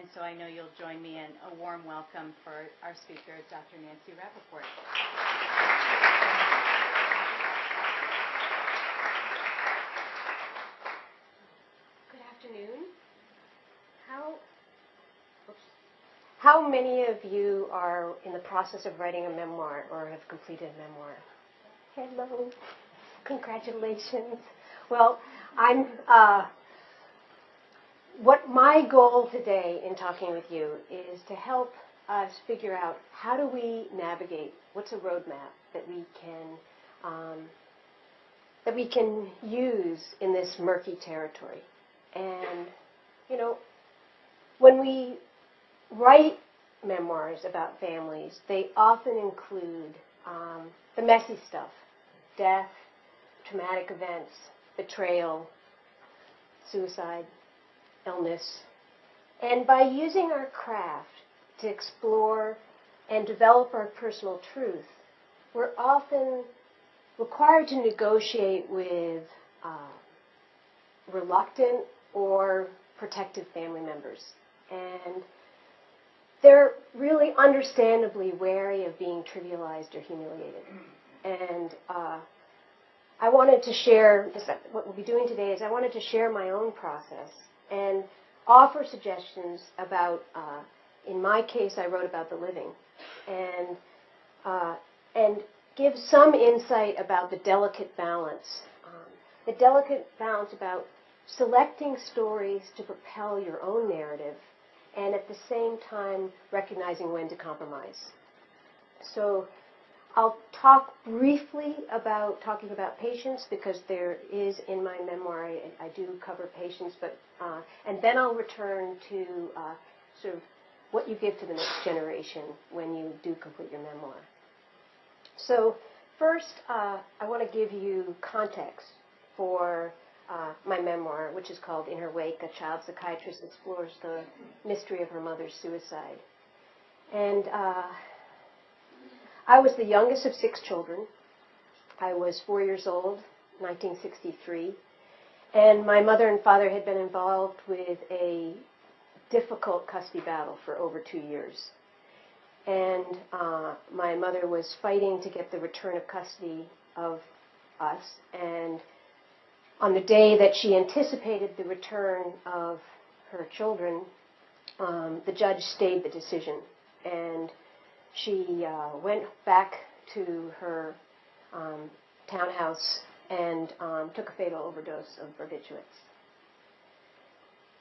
And so I know you'll join me in a warm welcome for our speaker, Dr. Nancy Rappaport. Good afternoon. How many of you are in the process of writing a memoir or have completed a memoir? Hello. Congratulations. Well, what my goal today in talking with you is to help us figure out how do we navigate, what's a roadmap that we can use in this murky territory. And, you know, when we write memoirs about families, they often include the messy stuff: death, traumatic events, betrayal, suicide, illness. And by using our craft to explore and develop our personal truth, we're often required to negotiate with reluctant or protective family members. And they're really understandably wary of being trivialized or humiliated. And I wanted to share, what we'll be doing today is I wanted to share my own process and offer suggestions about, in my case, I wrote about the living, and give some insight about the delicate balance about selecting stories to propel your own narrative, and at the same time recognizing when to compromise. So I'll talk briefly about talking about patience, because there is in my memoir, I do cover patience, but and then I'll return to sort of what you give to the next generation when you do complete your memoir. So first, I want to give you context for my memoir, which is called In Her Wake, A Child Psychiatrist Explores the Mystery of Her Mother's Suicide. And I was the youngest of 6 children. I was 4 years old, 1963. And my mother and father had been involved with a difficult custody battle for over 2 years. And my mother was fighting to get the return of custody of us. And on the day that she anticipated the return of her children, the judge stayed the decision. And she went back to her townhouse and took a fatal overdose of barbiturates.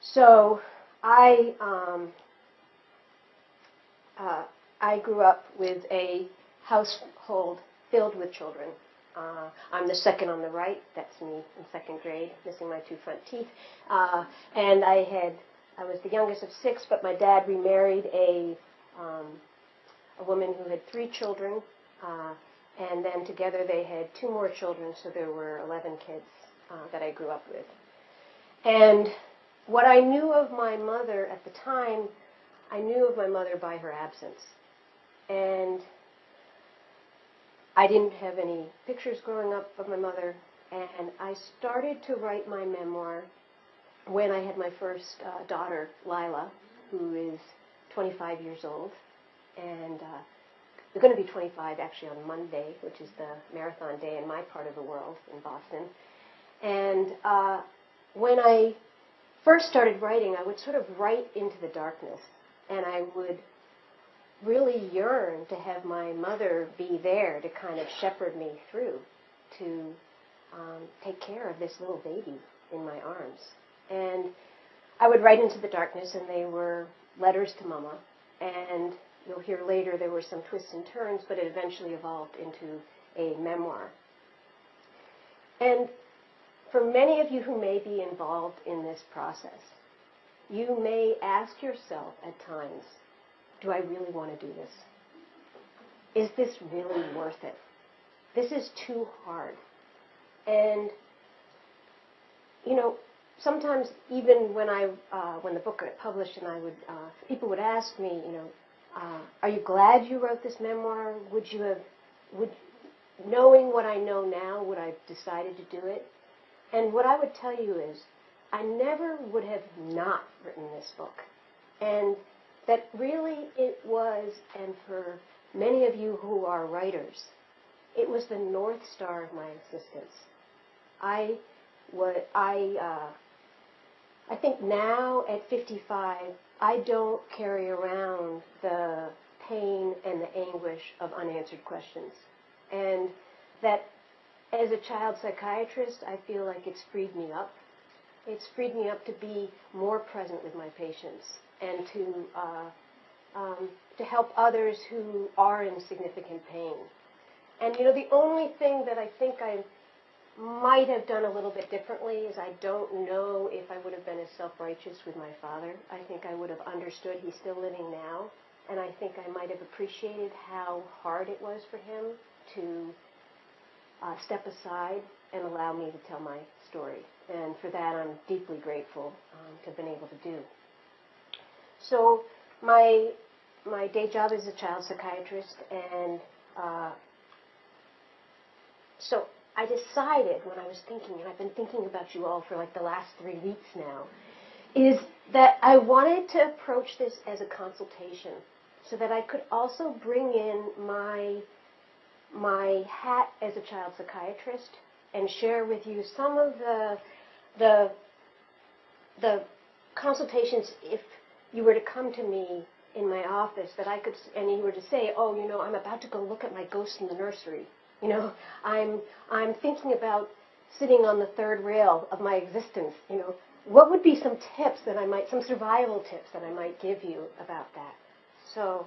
So I grew up with a household filled with children. I'm the second on the right. That's me in 2nd grade, missing my 2 front teeth. And I was the youngest of 6, but my dad remarried a woman who had 3 children, and then together they had 2 more children, so there were 11 kids that I grew up with. And what I knew of my mother at the time, I knew of my mother by her absence. And I didn't have any pictures growing up of my mother, and I started to write my memoir when I had my first daughter, Lila, who is 25 years old. And we're going to be 25 actually on Monday, which is the marathon day in my part of the world, in Boston. And when I first started writing, I would sort of write into the darkness, and I would really yearn to have my mother be there to kind of shepherd me through, to take care of this little baby in my arms. And I would write into the darkness, and they were letters to Mama, and you'll hear later there were some twists and turns, but it eventually evolved into a memoir. And for many of you who may be involved in this process, you may ask yourself at times, do I really want to do this? Is this really worth it? This is too hard. And, you know, sometimes even when the book got published, and people would ask me, you know, are you glad you wrote this memoir? Knowing what I know now, would I have decided to do it? And what I would tell you is, I never would have not written this book. And that really it was, and for many of you who are writers, it was the North Star of my existence. I think now at 55, I don't carry around the pain and the anguish of unanswered questions. And that as a child psychiatrist, I feel like it's freed me up. It's freed me up to be more present with my patients and to help others who are in significant pain. And the only thing that I think I might have done a little bit differently is I don't know if I would have been as self-righteous with my father. I think I would have understood he's still living now, and I think I might have appreciated how hard it was for him to step aside and allow me to tell my story. And for that, I'm deeply grateful to have been able to do. So my day job is a child psychiatrist, and so I decided when I was thinking, and I've been thinking about you all for like the last 3 weeks now, is that I wanted to approach this as a consultation so that I could also bring in my hat as a child psychiatrist and share with you some of the consultations if you were to come to me in my office that I could, and you were to say, oh, I'm about to go look at my ghost in the nursery. I'm thinking about sitting on the third rail of my existence. What would be some tips that some survival tips that I might give you about that? So,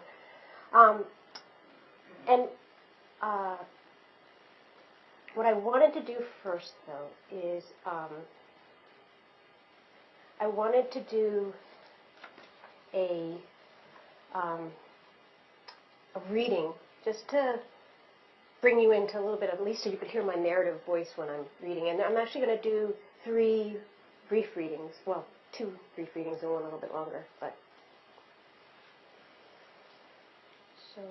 what I wanted to do first, though, is I wanted to do a reading just to bring you into a little bit of, at least so you could hear my narrative voice when I'm reading. And I'm actually going to do 3 brief readings. Well, 2 brief readings and one a little bit longer. But so,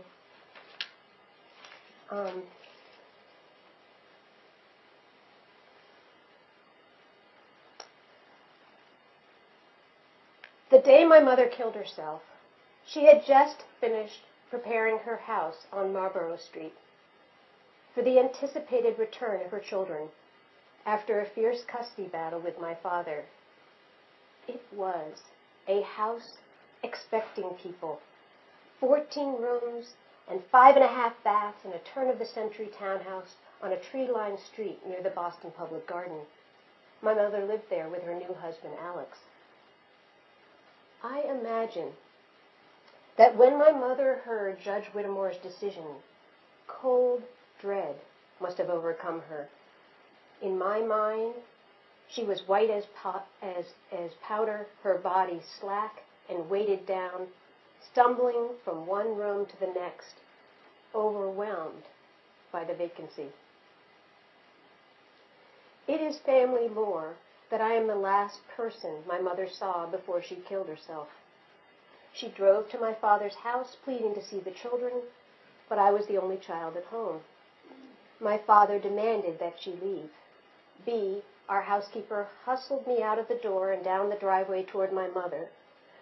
the day my mother killed herself, she had just finished preparing her house on Marlborough Street for the anticipated return of her children after a fierce custody battle with my father. It was a house expecting people, 14 rooms and 5.5 baths in a turn-of-the-century townhouse on a tree-lined street near the Boston Public Garden. My mother lived there with her new husband, Alex. I imagine that when my mother heard Judge Whittemore's decision, cold dread must have overcome her. In my mind, she was white as powder, her body slack and weighted down, stumbling from one room to the next, overwhelmed by the vacancy. It is family lore that I am the last person my mother saw before she killed herself. She drove to my father's house, pleading to see the children, but I was the only child at home. My father demanded that she leave. B, our housekeeper, hustled me out of the door and down the driveway toward my mother,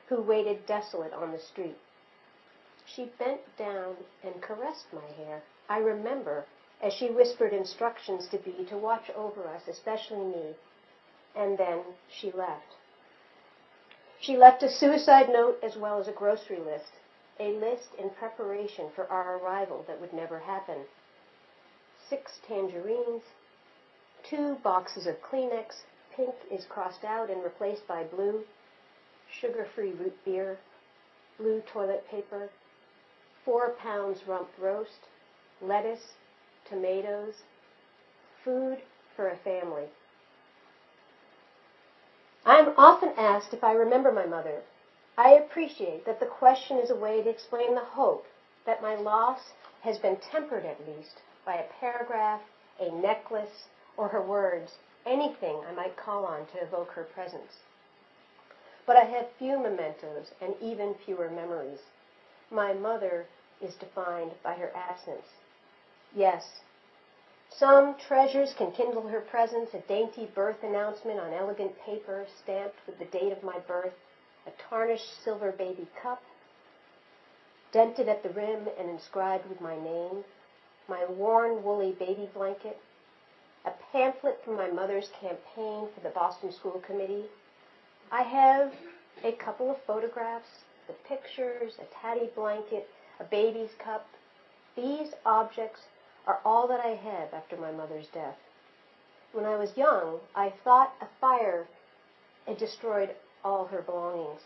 who waited desolate on the street. She bent down and caressed my hair. I remember, as she whispered instructions to B to watch over us, especially me, and then she left. She left a suicide note as well as a grocery list, a list in preparation for our arrival that would never happen. 6 tangerines, 2 boxes of Kleenex, pink is crossed out and replaced by blue, sugar-free root beer, blue toilet paper, 4 pounds rump roast, lettuce, tomatoes, food for a family. I am often asked if I remember my mother. I appreciate that the question is a way to explain the hope that my loss has been tempered at least by a paragraph, a necklace, or her words, anything I might call on to evoke her presence. But I have few mementos and even fewer memories. My mother is defined by her absence. Yes, some treasures can kindle her presence, a dainty birth announcement on elegant paper stamped with the date of my birth, a tarnished silver baby cup, dented at the rim and inscribed with my name, my worn woolly baby blanket, a pamphlet from my mother's campaign for the Boston School Committee. I have a couple of photographs, the pictures, a tatty blanket, a baby's cup. These objects are all that I have after my mother's death. When I was young, I thought a fire had destroyed all her belongings.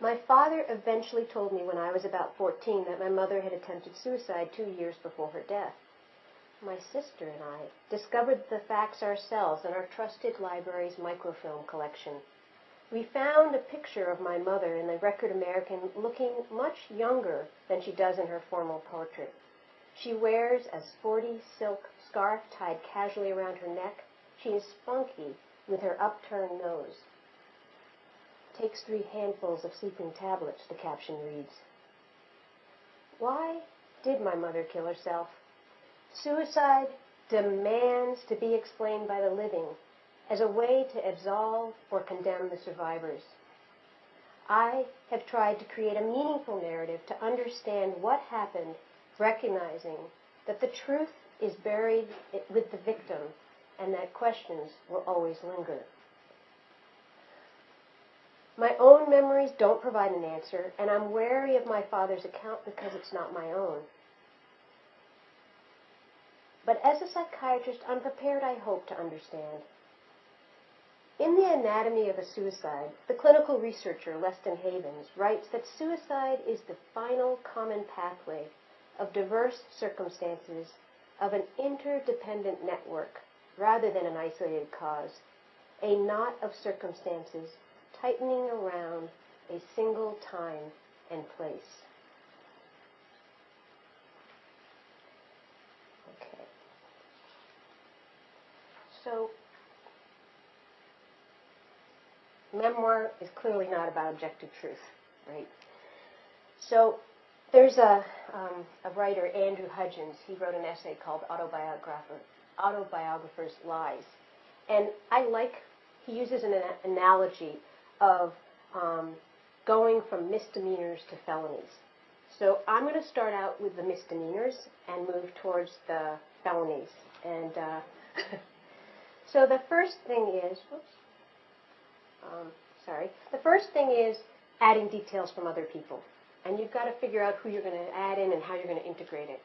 My father eventually told me when I was about 14 that my mother had attempted suicide 2 years before her death. My sister and I discovered the facts ourselves in our trusted library's microfilm collection. We found a picture of my mother in the Record American looking much younger than she does in her formal portrait. She wears a sporty silk scarf tied casually around her neck. She is spunky with her upturned nose. Takes 3 handfuls of sleeping tablets, the caption reads. Why did my mother kill herself? Suicide demands to be explained by the living as a way to absolve or condemn the survivors. I have tried to create a meaningful narrative to understand what happened, recognizing that the truth is buried with the victim and that questions will always linger. My own memories don't provide an answer, and I'm wary of my father's account because it's not my own. But as a psychiatrist, I'm prepared, I hope, to understand. In The Anatomy of a Suicide, the clinical researcher Leston Havens writes that suicide is the final common pathway of diverse circumstances of an interdependent network rather than an isolated cause, a knot of circumstances tightening around a single time and place. Okay. So, memoir is clearly not about objective truth, right? So, there's a writer, Andrew Hudgens. He wrote an essay called Autobiographers' Lies. And he uses an analogy of going from misdemeanors to felonies. So I'm going to start out with the misdemeanors and move towards the felonies. And so the first thing is, the first thing is adding details from other people. And you've got to figure out who you're going to add in and how you're going to integrate it.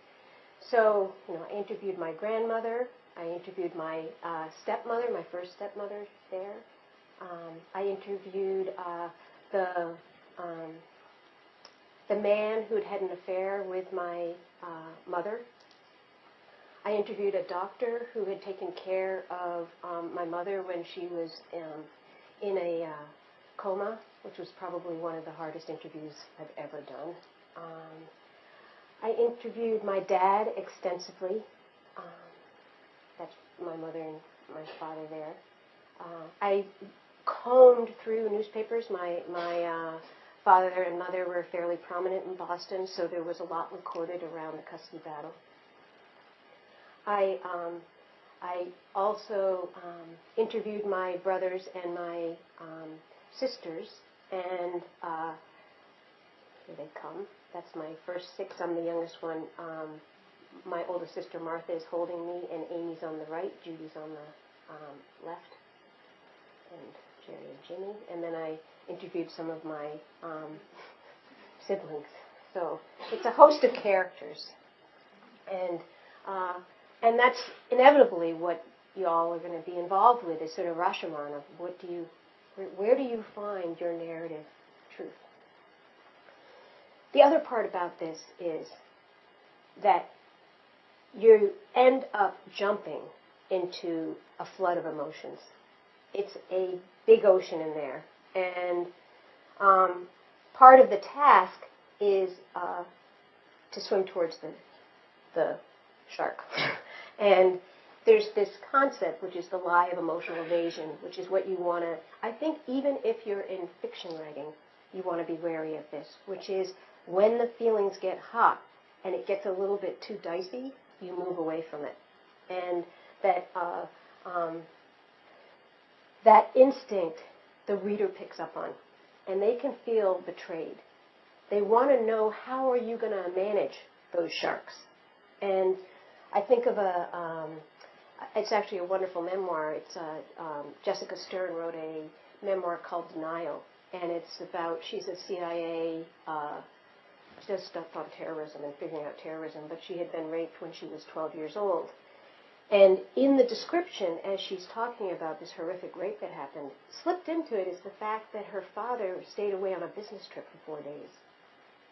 So, I interviewed my grandmother. I interviewed my stepmother, my first stepmother there. I interviewed the man who'd had an affair with my mother. I interviewed a doctor who had taken care of my mother when she was in a coma, which was probably one of the hardest interviews I've ever done. I interviewed my dad extensively. That's my mother and my father there. I combed through newspapers. My father and mother were fairly prominent in Boston, so there was a lot recorded around the custody battle. I also interviewed my brothers and my sisters, and here they come. That's my first 6. I'm the youngest one. My oldest sister, Martha, is holding me, and Amy's on the right. Judy's on the left, and Jerry and Jimmy. And then I interviewed some of my siblings. So it's a host of characters. And that's inevitably what you all are going to be involved with, is sort of Rashomon of where do you find your narrative truth? The other part about this is that you end up jumping into a flood of emotions. It's a big ocean in there. And part of the task is to swim towards the shark. And there's this concept, which is the lie of emotional evasion, which is what you want to, I think even if you're in fiction writing, you want to be wary of this, which is when the feelings get hot and it gets a little bit too dicey, you move away from it. And that instinct the reader picks up on. and they can feel betrayed. They want to know, how are you going to manage those sharks? And I think of it's actually a wonderful memoir. It's Jessica Stern wrote a memoir called Denial, and it's about, she's a CIA, she does stuff on terrorism and figuring out terrorism, but she had been raped when she was 12 years old. And in the description, as she's talking about this horrific rape that happened, slipped into it is the fact that her father stayed away on a business trip for 4 days.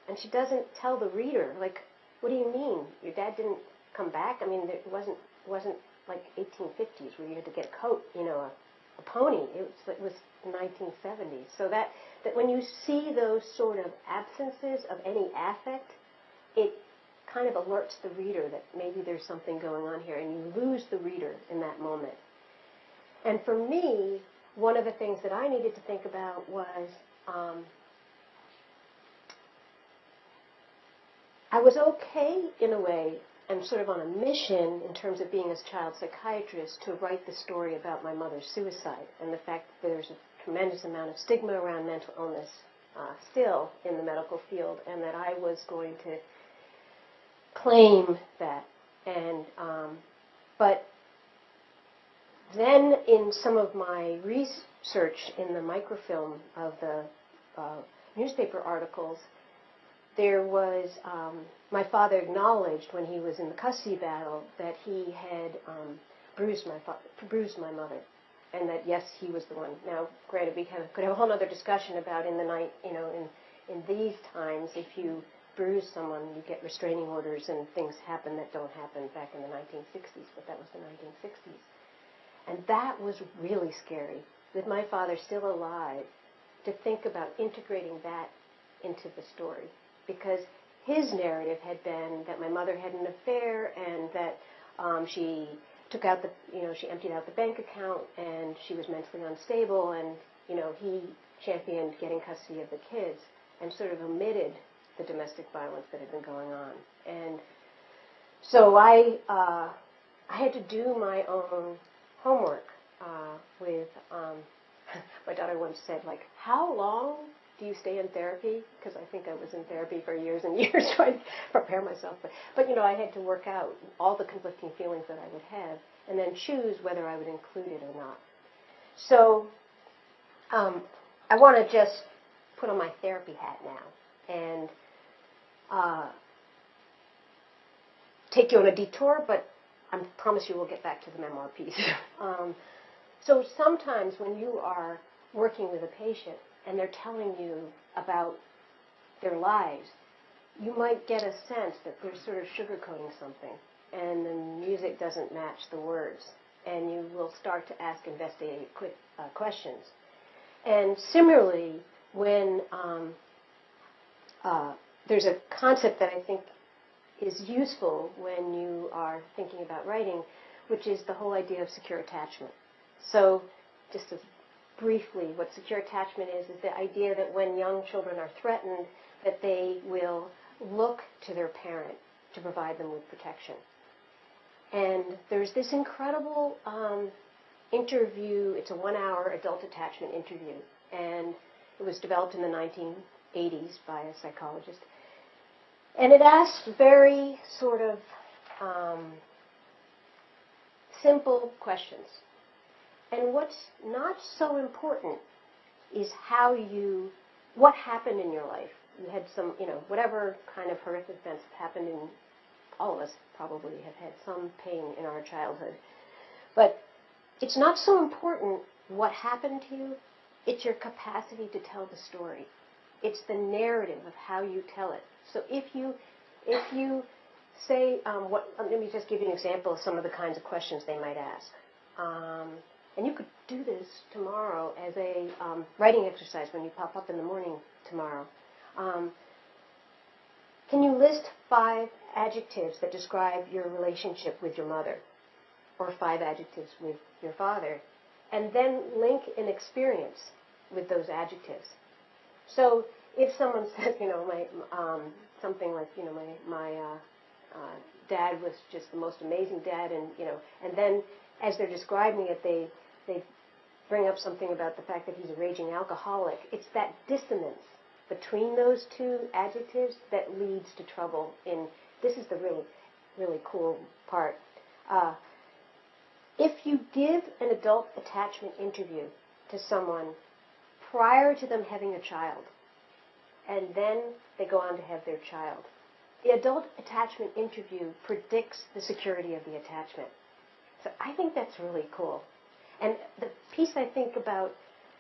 And she doesn't tell the reader, like, what do you mean? Your dad didn't come back? I mean, it wasn't like 1850s where you had to get a coat, a pony. It was the 1970s. So that when you see those sort of absences of any affect, it kind of alerts the reader that maybe there's something going on here, and you lose the reader in that moment. And for me, one of the things that I needed to think about was I was okay, in a way, and sort of on a mission in terms of being a child psychiatrist, to write the story about my mother's suicide and the fact that there's a tremendous amount of stigma around mental illness still in the medical field, and that I was going to claim that. And but then in some of my research in the microfilm of the newspaper articles, there was, my father acknowledged when he was in the custody battle that he had bruised my mother, and that yes, he was the one. Now, granted, we could have a whole other discussion about in these times, if you bruise someone, you get restraining orders and things happen that don't happen back in the 1960s, but that was the 1960s. And that was really scary, with my father still alive, to think about integrating that into the story. Because his narrative had been that my mother had an affair, and that she took out she emptied out the bank account, and she was mentally unstable, and he championed getting custody of the kids, and sort of omitted the domestic violence that had been going on. And so I had to do my own homework with. My daughter once said, like, how long do you stay in therapy? Because I think I was in therapy for years and years trying to prepare myself. But I had to work out all the conflicting feelings that I would have, and then choose whether I would include it or not. So I want to just put on my therapy hat now and take you on a detour, but I promise you we'll get back to the memoir piece. So sometimes when you are working with a patient and they're telling you about their lives, you might get a sense that they're sort of sugarcoating something, and the music doesn't match the words, and you will start to ask investigative questions. And similarly, when there's a concept that I think is useful when you are thinking about writing, which is the whole idea of secure attachment. So just as briefly, what secure attachment is the idea that when young children are threatened, that they will look to their parent to provide them with protection. And there's this incredible interview. It's a 1-hour adult attachment interview, and it was developed in the 1980s by a psychologist. And it asks very sort of simple questions. And what's not so important is what happened in your life. You had some, whatever kind of horrific events happened in, all of us probably have had some pain in our childhood. But it's not so important what happened to you, it's your capacity to tell the story. It's the narrative of how you tell it. So if you say, let me just give you an example of some of the kinds of questions they might ask. And you could do this tomorrow as a writing exercise when you pop up in the morning tomorrow. Can you list 5 adjectives that describe your relationship with your mother, or 5 adjectives with your father, and then link an experience with those adjectives? So if someone says, something like, my dad was just the most amazing dad, and then as they're describing it, they bring up something about the fact that he's a raging alcoholic. It's that dissonance between those two adjectives that leads to trouble. This is the really, really cool part. If you give an adult attachment interview to someone prior to them having a child, and then they go on to have their child, the adult attachment interview predicts the security of the attachment. So I think that's really cool. And the piece I think about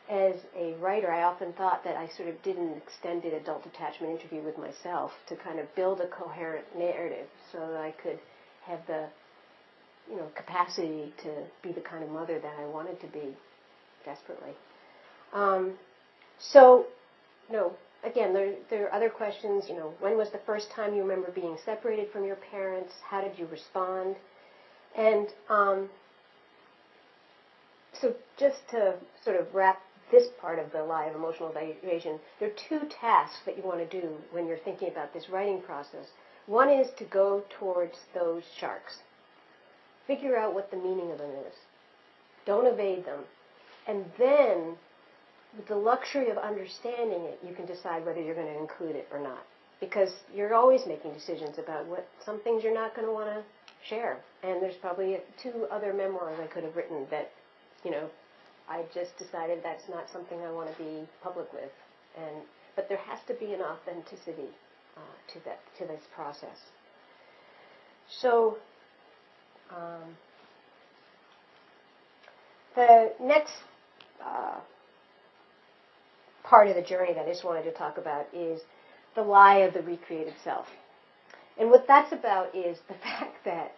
as a writer, I often thought that I sort of did an extended adult attachment interview with myself to kind of build a coherent narrative so that I could have the capacity to be the kind of mother that I wanted to be desperately. Again, there are other questions. When was the first time you remember being separated from your parents? How did you respond? And so just to sort of wrap this part of the lie of emotional evasion, there are two tasks that you want to do when you're thinking about this writing process. One is to go towards those sharks. Figure out what the meaning of them is. Don't evade them. And then, with the luxury of understanding it, you can decide whether you're going to include it or not. Because you're always making decisions about some things you're not going to want to share. And there's probably 2 other memoirs I could have written that, I just decided that's not something I want to be public with. But there has to be an authenticity to this process. So, the next part of the journey that I just wanted to talk about is the lie of the recreated self. And what that's about is the fact that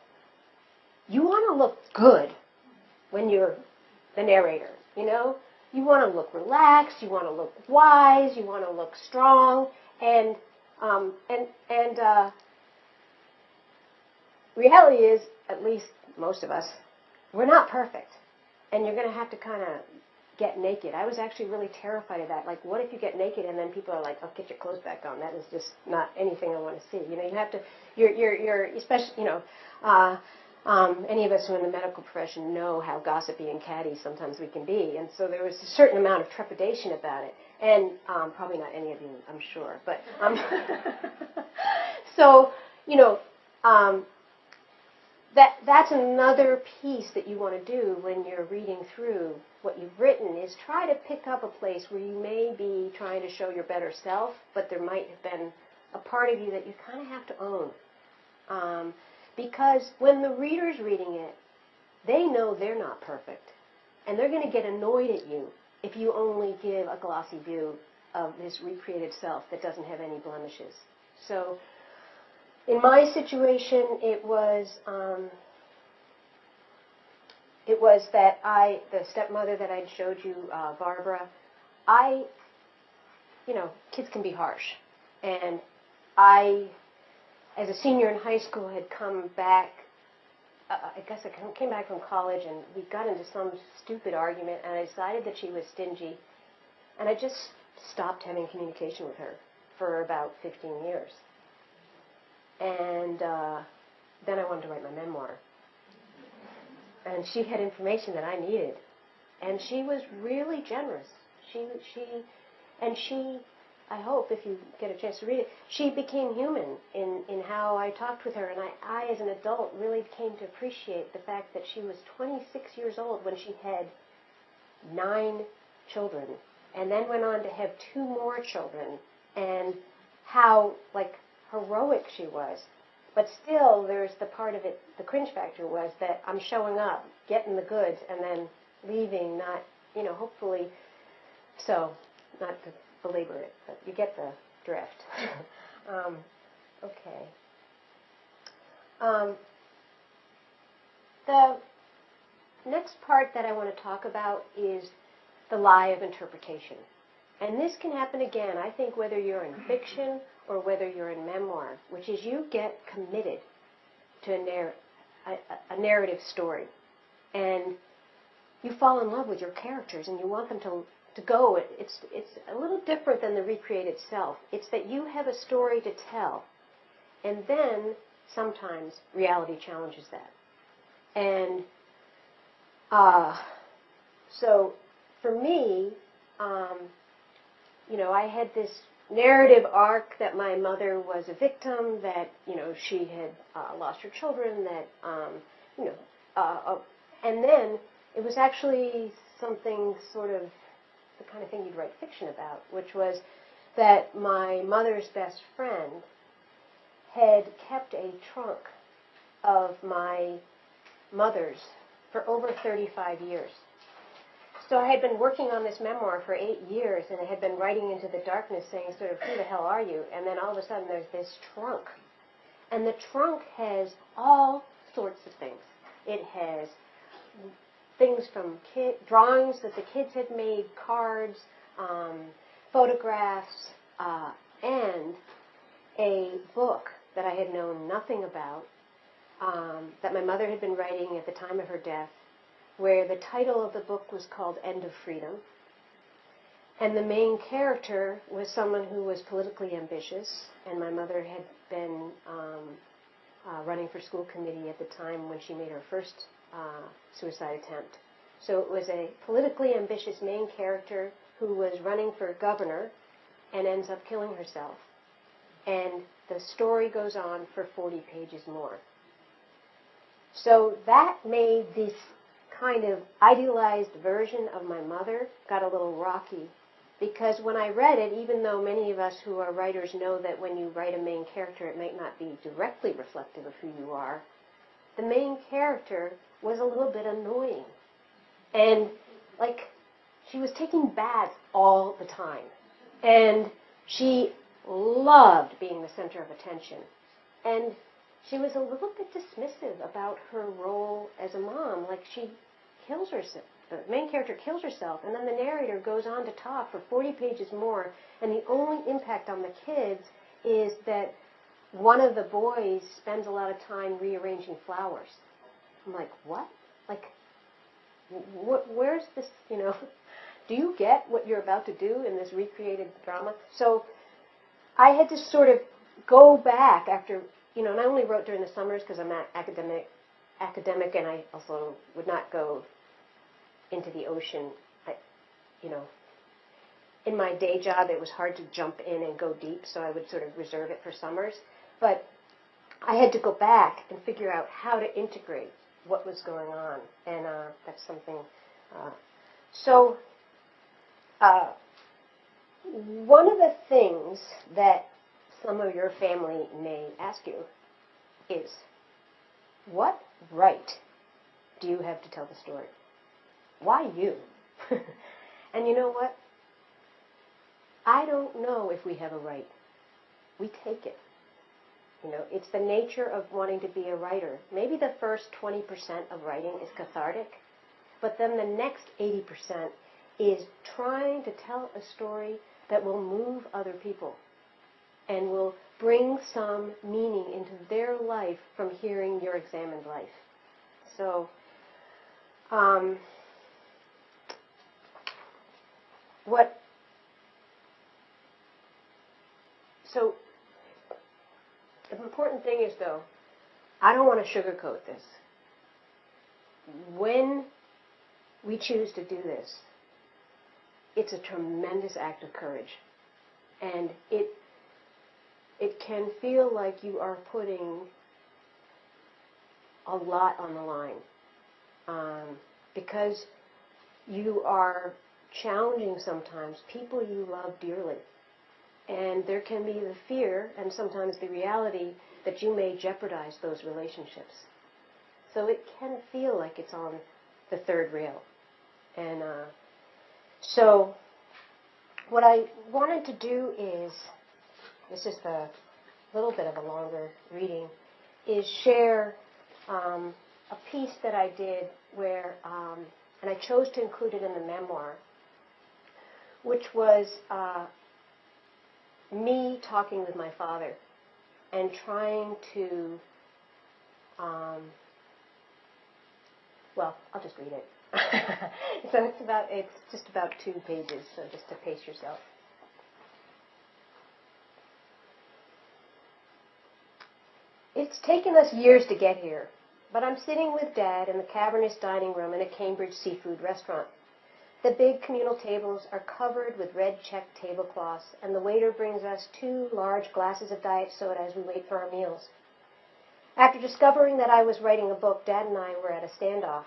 you want to look good when you're the narrator, You want to look relaxed, you want to look wise, you want to look strong, and reality is, at least most of us, we're not perfect. And you're going to have to kind of get naked. I was actually really terrified of that. Like, what if you get naked and then people are like, "Oh, get your clothes back on." That is just not anything I want to see. You have to. You're especially. Any of us who are in the medical profession know how gossipy and catty sometimes we can be, and so there was a certain amount of trepidation about it. And probably not any of you, I'm sure, but so that's another piece that you want to do when you're reading through what you've written, is try to pick up a place where you may be trying to show your better self, but there might have been a part of you that you kind of have to own. Because when the reader's reading it, they know they're not perfect. And they're going to get annoyed at you if you only give a glossy view of this recreated self that doesn't have any blemishes. So in my situation, it was that the stepmother that I'd showed you, Barbara, kids can be harsh. And I, as a senior in high school, had come back, I came back from college, and we got into some stupid argument, and I decided that she was stingy, and I just stopped having communication with her for about 15 years. And then I wanted to write my memoir. And she had information that I needed. And she was really generous. I hope if you get a chance to read it, she became human in how I talked with her. And I, as an adult, really came to appreciate the fact that she was 26 years old when she had 9 children, and then went on to have 2 more children, and how, heroic she was. But still, there's the part of it, the cringe factor was that I'm showing up, getting the goods, and then leaving, not, hopefully, so, not to belabor it, but you get the drift. Okay. The next part that I want to talk about is the lie of interpretation. And this can happen again, I think, whether you're in fiction or whether you're in memoir, which is you get committed to a narrative story. And you fall in love with your characters and you want them to go. It's a little different than the recreated self. It's that you have a story to tell. And then sometimes reality challenges that. And so for me, I had this narrative arc that my mother was a victim, that, she had lost her children, that, and then it was actually something sort of the kind of thing you'd write fiction about, which was that my mother's best friend had kept a trunk of my mother's for over 35 years. So I had been working on this memoir for 8 years, and I had been writing into the darkness saying sort of, who the hell are you? And then all of a sudden there's this trunk. And the trunk has all sorts of things. It has things from drawings that the kids had made, cards, photographs, and a book that I had known nothing about, that my mother had been writing at the time of her death, where the title of the book was called End of Freedom. And the main character was someone who was politically ambitious, and my mother had been running for school committee at the time when she made her first suicide attempt. So it was a politically ambitious main character who was running for governor and ends up killing herself. And the story goes on for 40 pages more. So that made this kind of idealized version of my mother got a little rocky, because when I read it, even though many of us who are writers know that when you write a main character it might not be directly reflective of who you are, the main character was a little bit annoying. And she was taking baths all the time. And she loved being the center of attention. And she was a little bit dismissive about her role as a mom. She kills herself. The main character kills herself, and then the narrator goes on to talk for 40 pages more, and the only impact on the kids is that one of the boys spends a lot of time rearranging flowers. I'm like, what? Where's this, do you get what you're about to do in this recreated drama? So I had to sort of go back after, and I only wrote during the summers because I'm an academic, and I also would not go into the ocean. In my day job, it was hard to jump in and go deep, so I would sort of reserve it for summers. But I had to go back and figure out how to integrate what was going on, and that's something. One of the things that some of your family may ask you is, what right do you have to tell the story? Why you? And you know what? I don't know if we have a right. We take it. It's the nature of wanting to be a writer. Maybe the first 20% of writing is cathartic, but then the next 80% is trying to tell a story that will move other people and will bring some meaning into their life from hearing your examined life. So, the important thing is, though, I don't want to sugarcoat this. When we choose to do this, it's a tremendous act of courage. And it can feel like you are putting a lot on the line. Because you are challenging sometimes people you love dearly. And there can be the fear and sometimes the reality that you may jeopardize those relationships. So it can feel like it's on the third rail. And so what I wanted to do is, this is a little bit of a longer reading, is share a piece that I did where, and I chose to include it in the memoir, which was me talking with my father and trying to, well, I'll just read it. So it's just about 2 pages, so just to pace yourself. It's taken us years to get here, but I'm sitting with Dad in the cavernous dining room in a Cambridge seafood restaurant. The big communal tables are covered with red checked tablecloths, and the waiter brings us 2 large glasses of diet soda as we wait for our meals. After discovering that I was writing a book, Dad and I were at a standoff.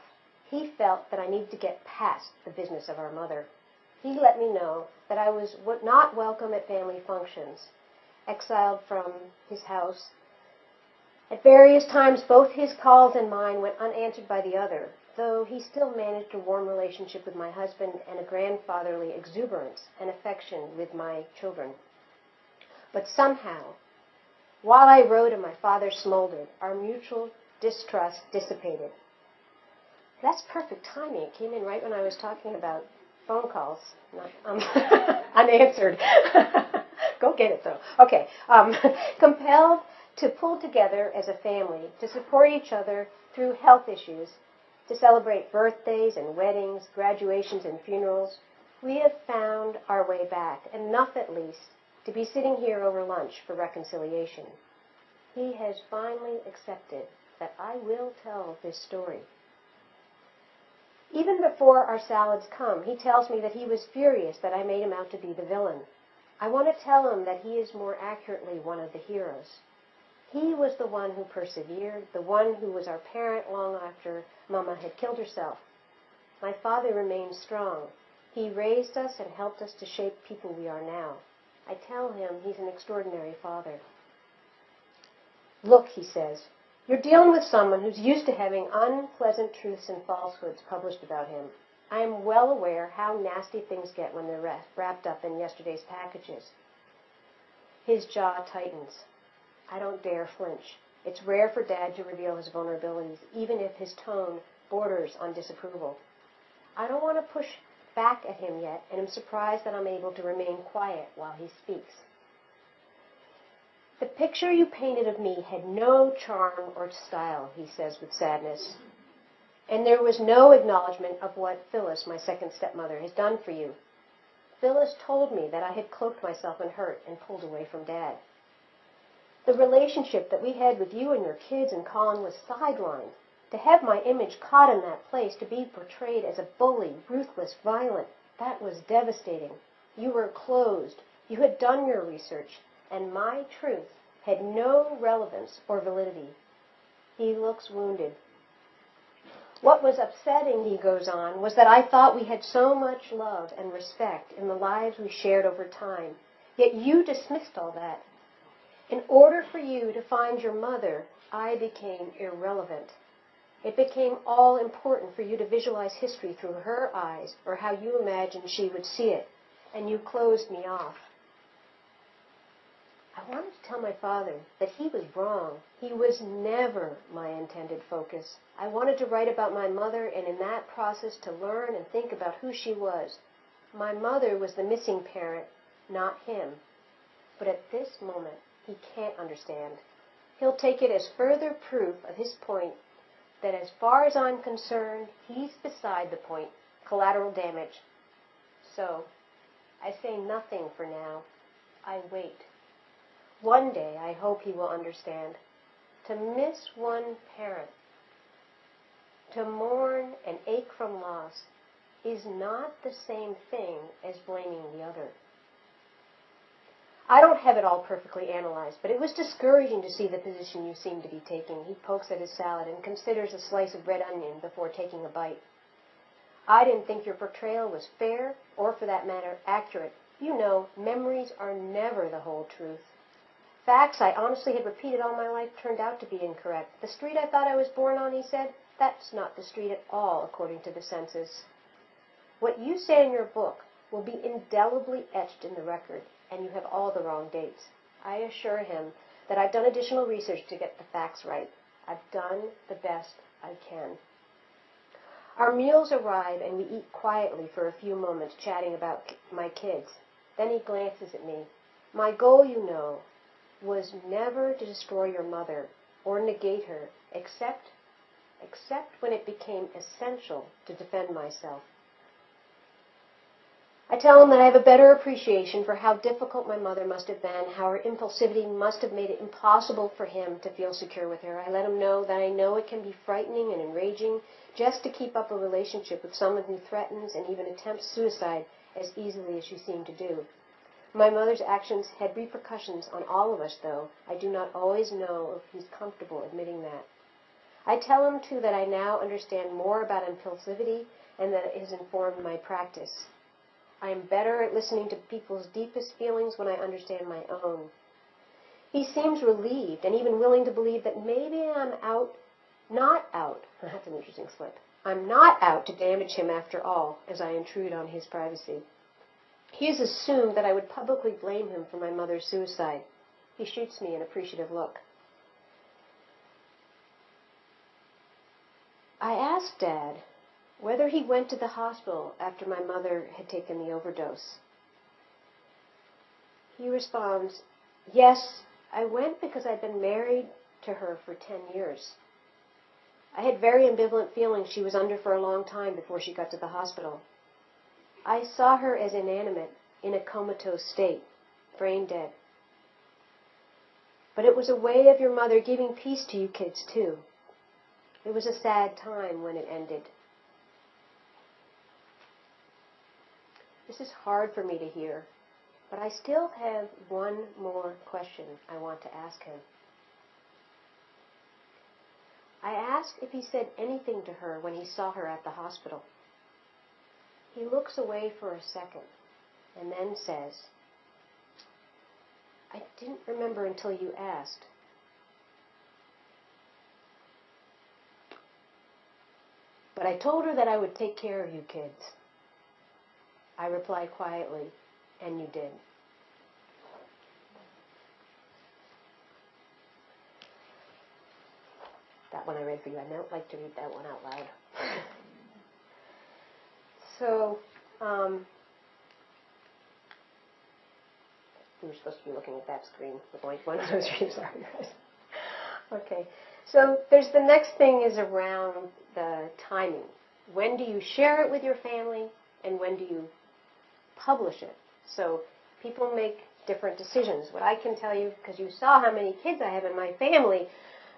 He felt that I needed to get past the business of our mother. He let me know that I was not welcome at family functions, exiled from his house. At various times, both his calls and mine went unanswered by the other, though he still managed a warm relationship with my husband and a grandfatherly exuberance and affection with my children. But somehow, while I wrote and my father smoldered, our mutual distrust dissipated. That's perfect timing. It came in right when I was talking about phone calls, not unanswered. Go get it, though. Okay. Compelled to pull together as a family, to support each other through health issues, to celebrate birthdays and weddings, graduations and funerals, we have found our way back, enough at least to be sitting here over lunch for reconciliation. He has finally accepted that I will tell this story. Even before our salads come, he tells me that he was furious that I made him out to be the villain. I want to tell him that he is more accurately one of the heroes. He was the one who persevered, the one who was our parent long after Mama had killed herself. My father remained strong. He raised us and helped us to shape people we are now. I tell him he's an extraordinary father. Look, he says, you're dealing with someone who's used to having unpleasant truths and falsehoods published about him. I am well aware how nasty things get when they're wrapped up in yesterday's packages. His jaw tightens. I don't dare flinch. It's rare for Dad to reveal his vulnerabilities, even if his tone borders on disapproval. I don't want to push back at him yet, and am surprised that I'm able to remain quiet while he speaks. The picture you painted of me had no charm or style, he says with sadness. And there was no acknowledgement of what Phyllis, my second stepmother, has done for you. Phyllis told me that I had cloaked myself in hurt and pulled away from Dad. The relationship that we had with you and your kids and Colin was sidelined. To have my image caught in that place, to be portrayed as a bully, ruthless, violent, that was devastating. You were closed. You had done your research, and my truth had no relevance or validity. He looks wounded. What was upsetting, he goes on, was that I thought we had so much love and respect in the lives we shared over time, yet you dismissed all that. In order for you to find your mother, I became irrelevant. It became all important for you to visualize history through her eyes, or how you imagined she would see it, and you closed me off. I wanted to tell my father that he was wrong. He was never my intended focus. I wanted to write about my mother, and in that process to learn and think about who she was. My mother was the missing parent, not him. But at this moment, he can't understand. He'll take it as further proof of his point that as far as I'm concerned, he's beside the point, collateral damage. So, I say nothing for now. I wait. One day, I hope he will understand. To miss one parent, to mourn and ache from loss, is not the same thing as blaming the other. I don't have it all perfectly analyzed, but it was discouraging to see the position you seem to be taking. He pokes at his salad and considers a slice of red onion before taking a bite. I didn't think your portrayal was fair, or for that matter, accurate. You know, memories are never the whole truth. Facts I honestly had repeated all my life turned out to be incorrect. The street I thought I was born on, he said, that's not the street at all, according to the census. What you say in your book will be indelibly etched in the record, and you have all the wrong dates. I assure him that I've done additional research to get the facts right. I've done the best I can. Our meals arrive, and we eat quietly for a few moments, chatting about my kids. Then he glances at me. My goal, you know, was never to destroy your mother or negate her, except when it became essential to defend myself. I tell him that I have a better appreciation for how difficult my mother must have been, how her impulsivity must have made it impossible for him to feel secure with her. I let him know that I know it can be frightening and enraging just to keep up a relationship with someone who threatens and even attempts suicide as easily as she seemed to do. My mother's actions had repercussions on all of us, though. I do not always know if he's comfortable admitting that. I tell him, too, that I now understand more about impulsivity and that it has informed my practice. I am better at listening to people's deepest feelings when I understand my own. He seems relieved and even willing to believe that maybe I'm not out. That's an interesting slip. I'm not out to damage him after all, as I intrude on his privacy. He has assumed that I would publicly blame him for my mother's suicide. He shoots me an appreciative look. I asked Dad whether he went to the hospital after my mother had taken the overdose. He responds, "Yes, I went because I'd been married to her for 10 years. I had very ambivalent feelings she was under for a long time before she got to the hospital. I saw her as inanimate, in a comatose state, brain dead. But it was a way of your mother giving peace to you kids, too. It was a sad time when it ended." This is hard for me to hear, but I still have one more question I want to ask him. I asked if he said anything to her when he saw her at the hospital. He looks away for a second and then says, "I didn't remember until you asked." But I told her that I would take care of you kids. I replied quietly, "And you did." That one I read for you. I might like to read that one out loud. So, we were supposed to be looking at that screen, the blank one. I was really sorry, guys. Okay. So there's the next thing is around the timing. When do you share it with your family, and when do you publish it? So people make different decisions. What I can tell you, because you saw how many kids I have in my family,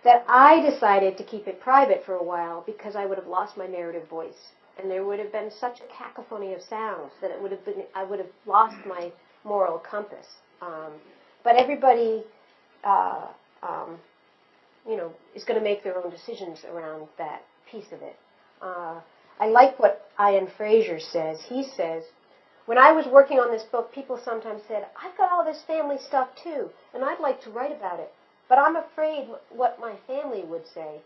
that I decided to keep it private for a while because I would have lost my narrative voice. And there would have been such a cacophony of sounds that I would have lost my moral compass. But everybody, is going to make their own decisions around that piece of it. I like what Ian Fraser says. He says, "When I was working on this book, people sometimes said, 'I've got all this family stuff too, and I'd like to write about it. But I'm afraid what my family would say.'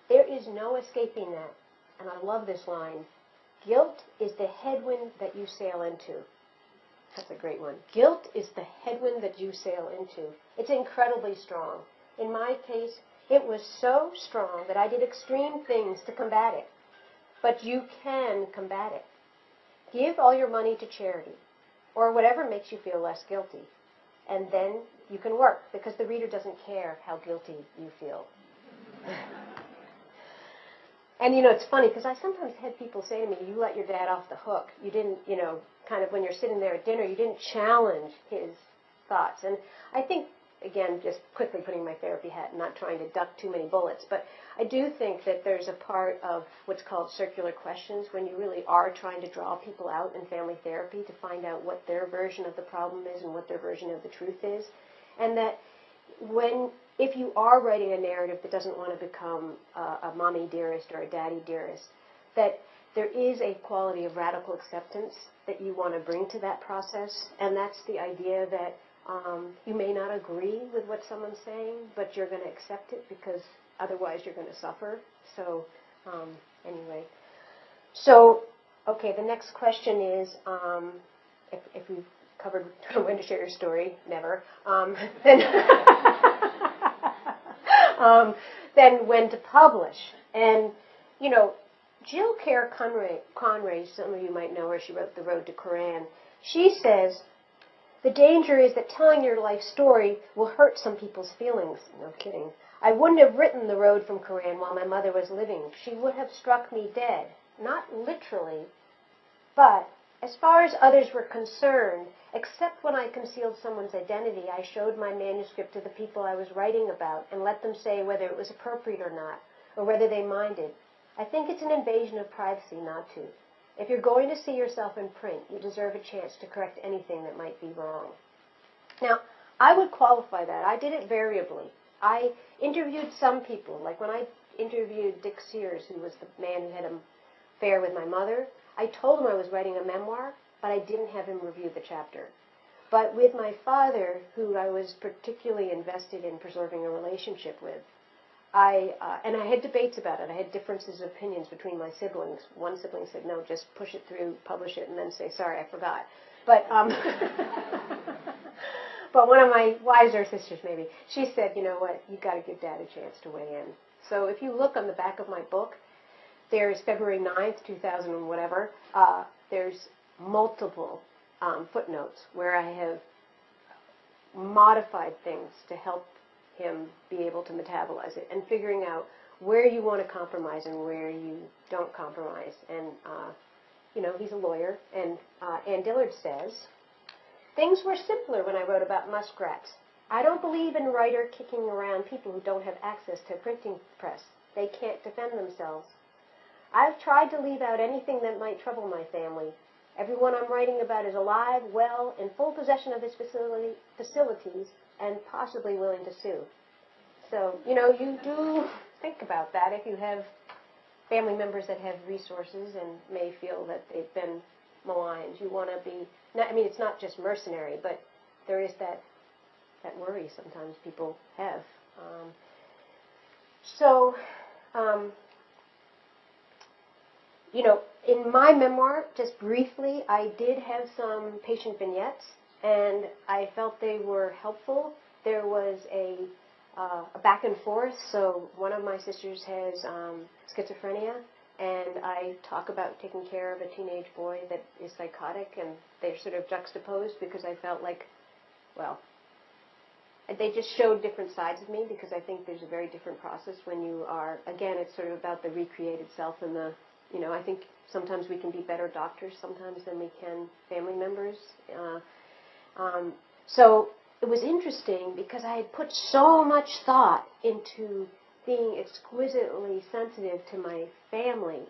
There is no escaping that." And I love this line. "Guilt is the headwind that you sail into." That's a great one. Guilt is the headwind that you sail into. It's incredibly strong. In my case, it was so strong that I did extreme things to combat it. But you can combat it. Give all your money to charity, or whatever makes you feel less guilty. And then you can work, because the reader doesn't care how guilty you feel. And, it's funny, because I sometimes had people say to me, "You let your dad off the hook. You didn't, kind of when you're sitting there at dinner, you didn't challenge his thoughts." And I think, again, just quickly putting my therapy hat and not trying to duck too many bullets, but I do think that there's a part of what's called circular questions when you really are trying to draw people out in family therapy to find out what their version of the problem is and what their version of the truth is. And that if you are writing a narrative that doesn't want to become a mommy dearest or a daddy dearest, that there is a quality of radical acceptance that you want to bring to that process. And that's the idea that you may not agree with what someone's saying, but you're going to accept it because otherwise you're going to suffer. So anyway. So, okay, the next question is, if we've covered when to share your story, never, then when to publish. And, Jill Kerr Conray, some of you might know her, she wrote The Road to Quran. She says, "The danger is that telling your life story will hurt some people's feelings." No kidding. "I wouldn't have written The Road from Quran while my mother was living. She would have struck me dead. Not literally, but As far as others were concerned, except when I concealed someone's identity, I showed my manuscript to the people I was writing about and let them say whether it was appropriate or not, or whether they minded. I think it's an invasion of privacy not to. If you're going to see yourself in print, you deserve a chance to correct anything that might be wrong. Now, I would qualify that. I did it variably. I interviewed some people, like when I interviewed Dick Sears, who was the man who had an affair with my mother. I told him I was writing a memoir, but I didn't have him review the chapter. But with my father, who I was particularly invested in preserving a relationship with, I had debates about it. I had differences of opinions between my siblings. One sibling said, no, just push it through, publish it, and then say, sorry, I forgot. But, but one of my wiser sisters, maybe, she said, you know what, you've got to give Dad a chance to weigh in. So if you look on the back of my book, there's February 9th, 2000 and whatever, there's multiple footnotes where I have modified things to help him be able to metabolize it and figuring out where you want to compromise and where you don't compromise. And, you know, he's a lawyer, and Ann Dillard says, things were simpler when I wrote about muskrats. I don't believe in writer kicking around people who don't have access to a printing press. They can't defend themselves. I've tried to leave out anything that might trouble my family. Everyone I'm writing about is alive, well, in full possession of his facilities, and possibly willing to sue. So, you know, you do think about that if you have family members that have resources and may feel that they've been maligned. You want to be, I mean, it's not just mercenary, but there is that worry sometimes people have. You know, in my memoir, just briefly, I did have some patient vignettes, and I felt they were helpful. There was a back and forth. So one of my sisters has schizophrenia, and I talk about taking care of a teenage boy that is psychotic, and they're sort of juxtaposed because I felt like, well, they just showed different sides of me, because I think there's a very different process when you are, again, it's sort of about the recreated self and the, you know, I think sometimes we can be better doctors sometimes than we can family members. So it was interesting because I had put so much thought into being exquisitely sensitive to my family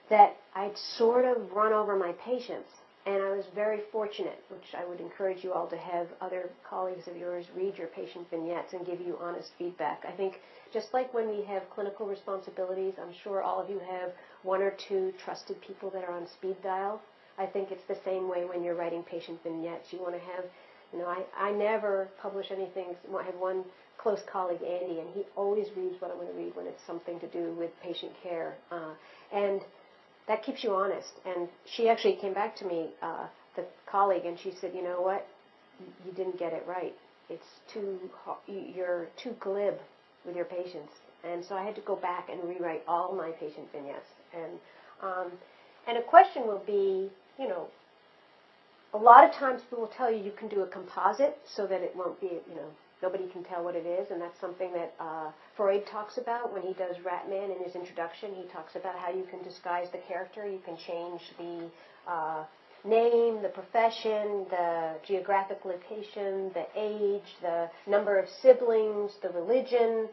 that I'd sort of run over my patients. And I was very fortunate, which I would encourage you all to have other colleagues of yours read your patient vignettes and give you honest feedback. I think just like when we have clinical responsibilities, I'm sure all of you have one or two trusted people that are on speed dial. I think it's the same way when you're writing patient vignettes. You want to have, you know, I never publish anything. I have one close colleague, Andy, and he always reads what I'm going to read when it's something to do with patient care. And that keeps you honest. And she actually came back to me, the colleague, and she said, you know what, you didn't get it right. You're too glib with your patients. And so I had to go back and rewrite all my patient vignettes. And a question will be, you know, a lot of times people will tell you you can do a composite so that it won't be, you know, nobody can tell what it is, and that's something that Freud talks about when he does Rat Man in his introduction. He talks about how you can disguise the character. You can change the name, the profession, the geographic location, the age, the number of siblings, the religion,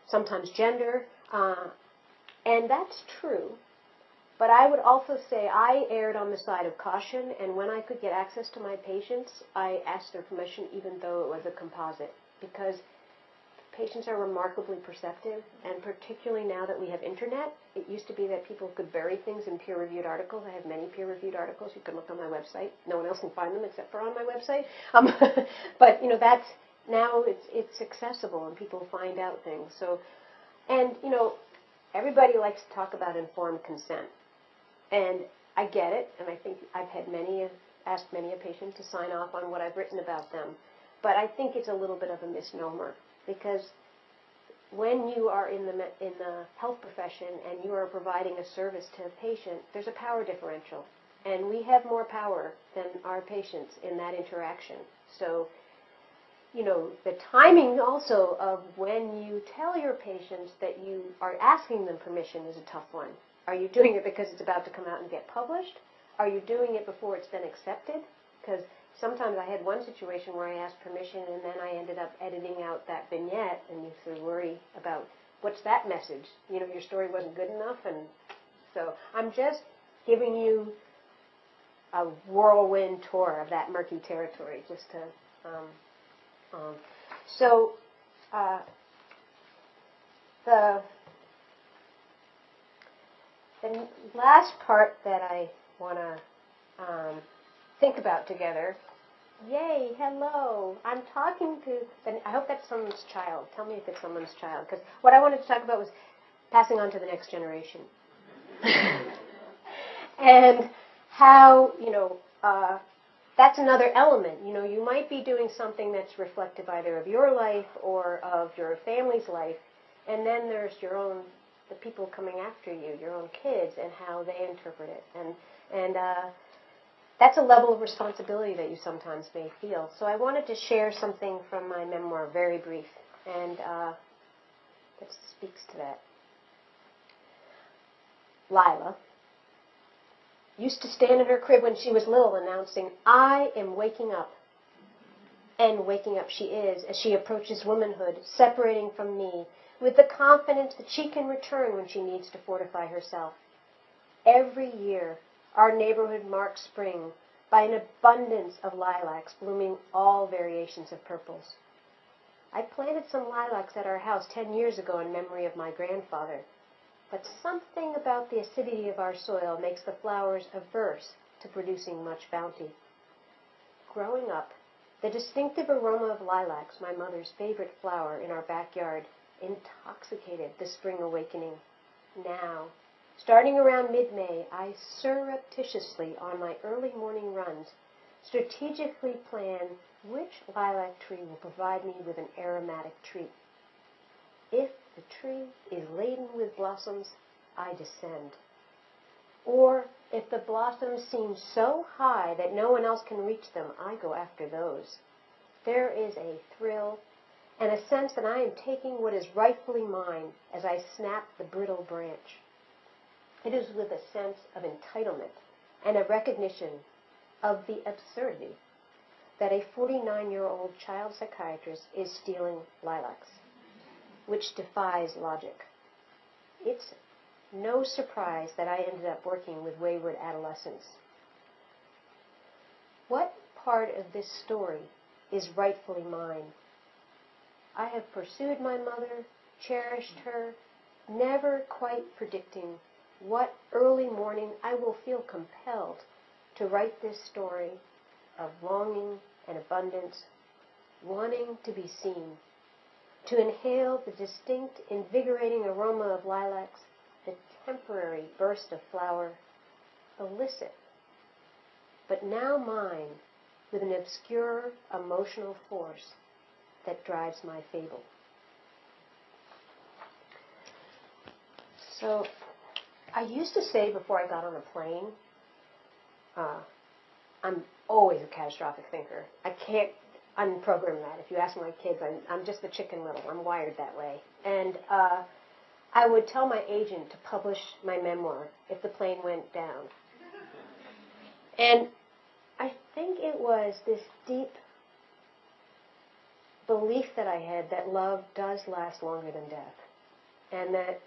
sometimes gender. And that's true. But I would also say I erred on the side of caution, and when I could get access to my patients, I asked their permission even though it was a composite, because patients are remarkably perceptive, and particularly now that we have internet. It used to be that people could bury things in peer-reviewed articles. I have many peer-reviewed articles. You can look on my website. No one else can find them except for on my website. But, you know, that's, now it's accessible, and people find out things. So, and, you know, everybody likes to talk about informed consent. And I get it, and I think I've had asked many a patient to sign off on what I've written about them. But I think it's a little bit of a misnomer, because when you are in the health profession and you are providing a service to a patient, there's a power differential. And we have more power than our patients in that interaction. So, you know, the timing also of when you tell your patients that you are asking them permission is a tough one. Are you doing it because it's about to come out and get published? are you doing it before it's been accepted? Because sometimes I had one situation where I asked permission and then I ended up editing out that vignette, and you sort of worry about what's that message? You know, your story wasn't good enough, and so I'm just giving you a whirlwind tour of that murky territory, just to. The last part that I want to think about together. Yay! Hello. I'm talking to. I hope that's someone's child. Tell me if it's someone's child, because what I wanted to talk about was passing on to the next generation, and how that's another element. You know, you might be doing something that's reflective either of your life or of your family's life, and then there's the people coming after you, your own kids, and how they interpret it, and that's a level of responsibility that you sometimes may feel. So I wanted to share something from my memoir, very brief, and that speaks to that. Lila used to stand in her crib when she was little announcing, "I am waking up." And waking up she is as she approaches womanhood, separating from me with the confidence that she can return when she needs to fortify herself. Every year, our neighborhood marks spring by an abundance of lilacs blooming all variations of purples. I planted some lilacs at our house 10 years ago in memory of my grandfather. But something about the acidity of our soil makes the flowers averse to producing much bounty. Growing up, the distinctive aroma of lilacs, my mother's favorite flower in our backyard, intoxicated the spring awakening. Now, starting around mid-May, I surreptitiously, on my early morning runs, strategically plan which lilac tree will provide me with an aromatic treat. If the tree is laden with blossoms, I descend. Or if the blossoms seem so high that no one else can reach them, I go after those. There is a thrill and a sense that I am taking what is rightfully mine as I snap the brittle branch. It is with a sense of entitlement and a recognition of the absurdity that a 49-year-old child psychiatrist is stealing lilacs, which defies logic. It's no surprise that I ended up working with wayward adolescents. What part of this story is rightfully mine? I have pursued my mother, cherished her, never quite predicting what early morning I will feel compelled to write this story of longing and abundance, wanting to be seen, to inhale the distinct, invigorating aroma of lilacs, the temporary burst of flower, illicit, but now mine with an obscure emotional force that drives my fable. So, I used to say before I got on a plane, I'm always a catastrophic thinker. I can't unprogram that. If you ask my kids, I'm just the Chicken Little. I'm wired that way. And I would tell my agent to publish my memoir if the plane went down. And I think it was this deep belief that I had that love does last longer than death. And that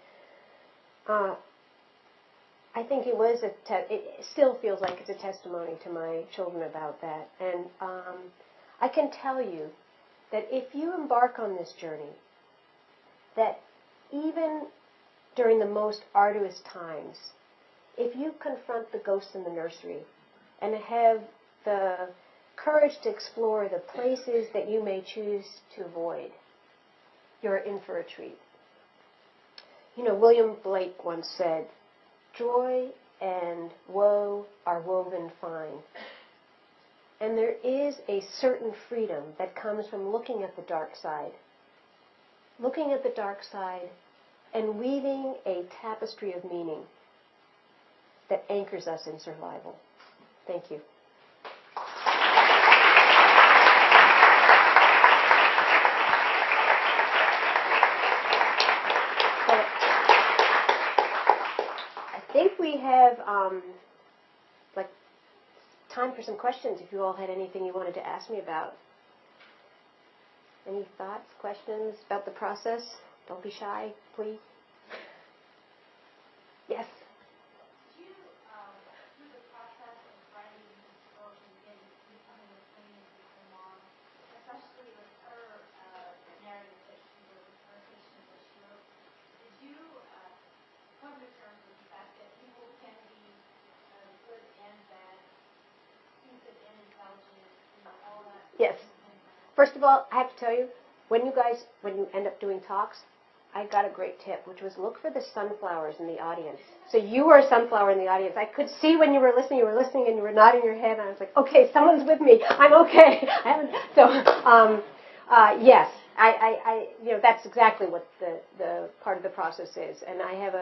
I think it was it still feels like it's a testimony to my children about that. And I can tell you that if you embark on this journey, that even during the most arduous times, if you confront the ghosts in the nursery and have the courage to explore the places that you may choose to avoid, you're in for a treat. You know, William Blake once said, "Joy and woe are woven fine." And there is a certain freedom that comes from looking at the dark side. Looking at the dark side and weaving a tapestry of meaning that anchors us in survival. Thank you. I think we have like time for some questions if you all had anything you wanted to ask me about. Any thoughts, questions about the process? Don't be shy, please. Yes? Did you, through the process of writing this book and becoming acquainted with your mom, especially with her narrative that she wrote, her fiction that she wrote, did you come to terms with the fact that people can be good and bad, stupid and intelligent, all that? Yes. First of all, I have to tell you, when you end up doing talks, I got a great tip, which was look for the sunflowers in the audience. So you were a sunflower in the audience. I could see when you were listening and you were nodding your head, and I was like, okay, someone's with me. I'm okay. Yes, that's exactly what the part of the process is. And I have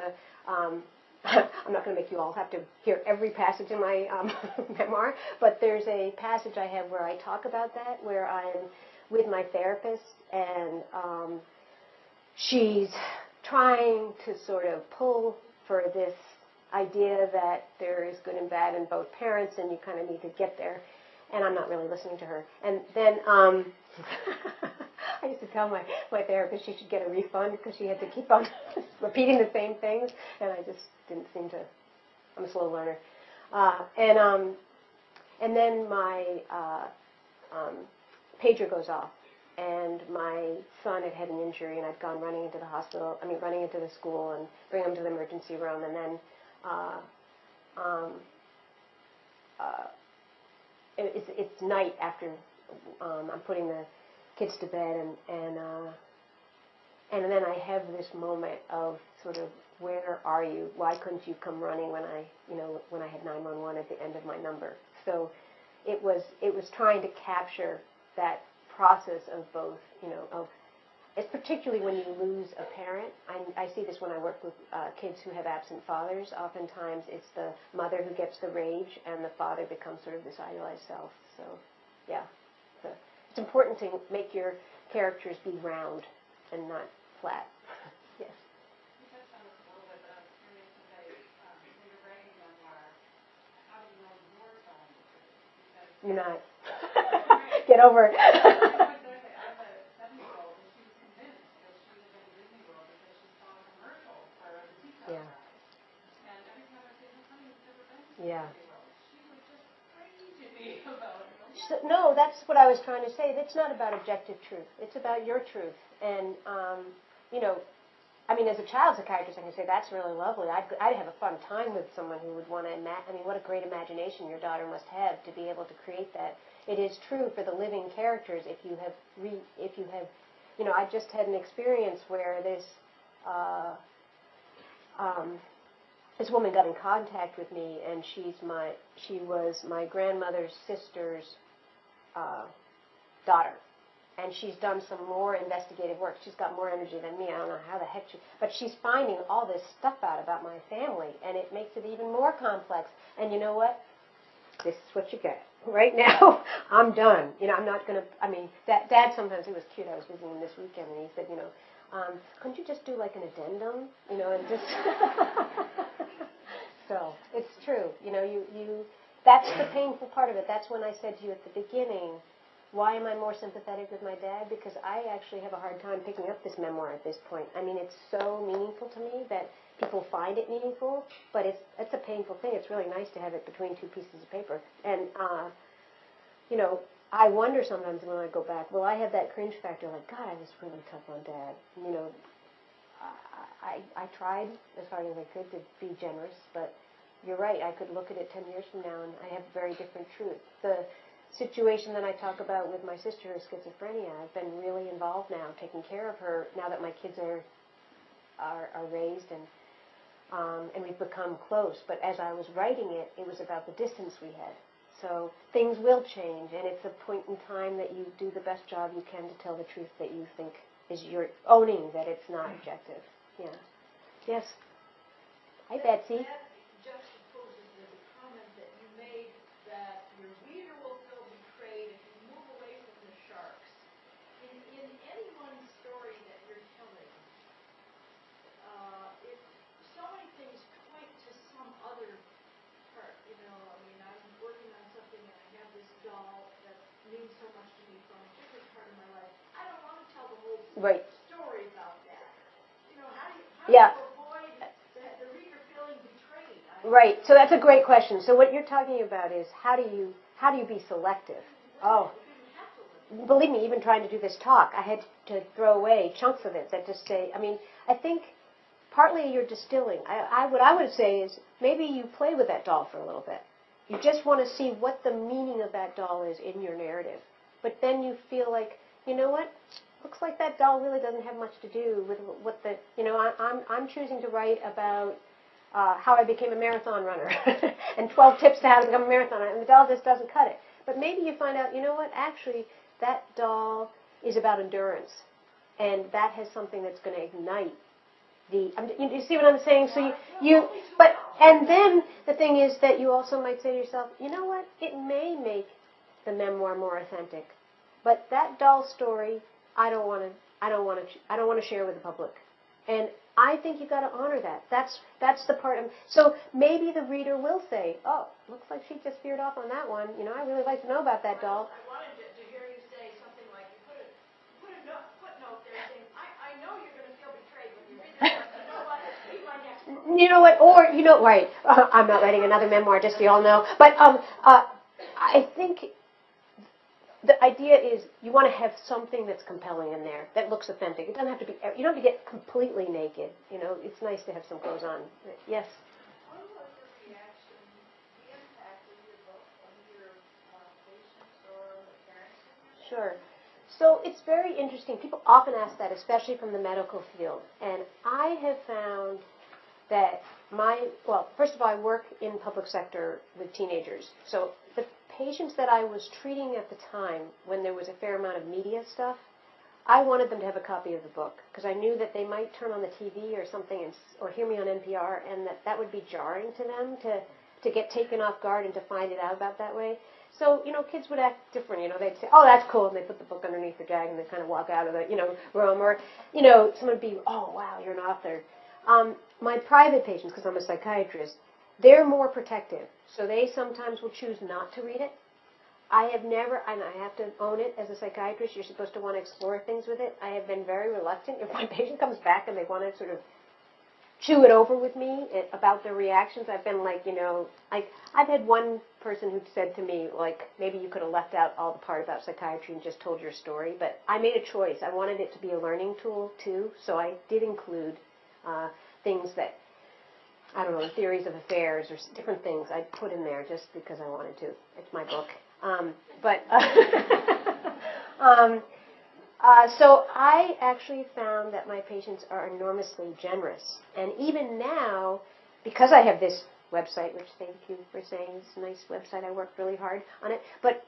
I'm not going to make you all have to hear every passage in my memoir, but there's a passage I have where I talk about that, where I'm with my therapist, and she's trying to sort of pull for this idea that there is good and bad in both parents, and you kind of need to get there, and I'm not really listening to her. And then I used to tell my therapist she should get a refund because she had to keep on repeating the same things, and I just didn't seem to. I'm a slow learner. And then my pager goes off, and my son had an injury, and I'd gone running into the school and bring him to the emergency room, and then it's night after I'm putting the kids to bed, and then I have this moment of sort of, where are you? Why couldn't you come running when I had 911 at the end of my number? So it was trying to capture that process of both, it's particularly when you lose a parent. I see this when I work with kids who have absent fathers. Oftentimes it's the mother who gets the rage, and the father becomes sort of this idealized self. So, yeah. It's important to make your characters be round and not flat. Yes. You touched on this a little bit, but I was curious today, when you're writing a memoir, how do you know you're telling the truth? Because You're not. Get over it. I know exactly. I have a 7-year-old, and she was convinced that she was in Disney World because she saw a commercial for the teacup Yeah. ride. And every time I say, honey, you've never been to Yeah. Disney World, she would just rage at me about it. No, that's what I was trying to say. It's not about objective truth. It's about your truth. And, as a child psychiatrist, I can say that's really lovely. I'd have a fun time with someone who would want to what a great imagination your daughter must have to be able to create that. It is true for the living characters. If you have, I just had an experience where this woman got in contact with me, and she was my grandmother's sister's daughter, and she's done some more investigative work. She's got more energy than me. I don't know how the heck but she's finding all this stuff out about my family, and it makes it even more complex. And you know what? This is what you get. Right now, I'm done. I'm not going to, Dad sometimes, it was cute. I was visiting him this weekend, and he said, couldn't you just do like an addendum, and just... So, it's true. That's the painful part of it. That's when I said to you at the beginning, why am I more sympathetic with my dad? Because I actually have a hard time picking up this memoir at this point. It's so meaningful to me that people find it meaningful, but it's a painful thing. It's really nice to have it between two pieces of paper. And, I wonder sometimes when I go back, will I have that cringe factor, like, God, I was really tough on Dad. I tried as hard as I could to be generous, but you're right. I could look at it 10 years from now, and I have very different truth. The situation that I talk about with my sister who has schizophrenia, I've been really involved now, taking care of her now that my kids are raised, and we've become close. But as I was writing it, it was about the distance we had. So things will change, and it's a point in time that you do the best job you can to tell the truth that you think is your owning that it's not objective. Yeah. Yes. Hi, Betsy. That juxtaposes with the comment that you made that your reader will feel betrayed if you move away from the sharks. In anyone's story that you're telling, if so many things point to some other part. I'm working on something Right. story about that. You know, how do you Yeah. avoid the reader feeling betrayed? Right. So that's a great question. So what you're talking about is how do you be selective? Oh. Believe me, even trying to do this talk, I had to throw away chunks of it that just say, I mean, I think partly you're distilling. What I would say is maybe you play with that doll for a little bit. You just want to see what the meaning of that doll is in your narrative. But then you feel like, you know what? Looks like that doll really doesn't have much to do with what the, you know, I'm choosing to write about how I became a marathon runner and 12 tips to how to become a marathon runner, and the doll just doesn't cut it. But maybe you find out, you know what, actually, that doll is about endurance, and that has something that's going to ignite you see what I'm saying? So and then the thing is that you also might say to yourself, you know what, it may make the memoir more authentic, but that doll story, I don't want to share with the public. And I think you've got to honor that. That's the part. So maybe the reader will say, "Oh, looks like she just veered off on that one. You know, I really like to know about that doll." I wanted to hear you say something like, you put a footnote there saying, I know you're going to feel betrayed when you read this. You know what? Read my next book. You know what? Or right? I'm not writing another memoir, just so you all know. But I think the idea is you want to have something that's compelling in there that looks authentic. It doesn't have to be. You don't have to get completely naked. You know, it's nice to have some clothes on. Yes. What was the reaction, the impact of your book on your patients or the parents? Sure. So it's very interesting. People often ask that, especially from the medical field. And I have found that first of all, I work in public sector with teenagers. So the patients that I was treating at the time, when there was a fair amount of media stuff, I wanted them to have a copy of the book because I knew that they might turn on the TV or something or hear me on NPR, and that would be jarring to them to get taken off guard and to find it out about that way. So, kids would act different. They'd say, "Oh, that's cool," and they put the book underneath their jag and they kind of walk out of the, room. Or, someone would be, "Oh, wow, you're an author." My private patients, because I'm a psychiatrist, they're more protective. So they sometimes will choose not to read it. I have never, and I have to own it as a psychiatrist, you're supposed to want to explore things with it. I have been very reluctant. If my patient comes back and they want to sort of chew it over with me about their reactions, I've been like, I've had one person who said to me, like, maybe you could have left out all the part about psychiatry and just told your story. But I made a choice. I wanted it to be a learning tool, too. So I did include things that, I don't know, the theories of affairs or different things I put in there just because I wanted to. It's my book. So I actually found that my patients are enormously generous. And even now, because I have this website, which thank you for saying, it's a nice website, I worked really hard on it, but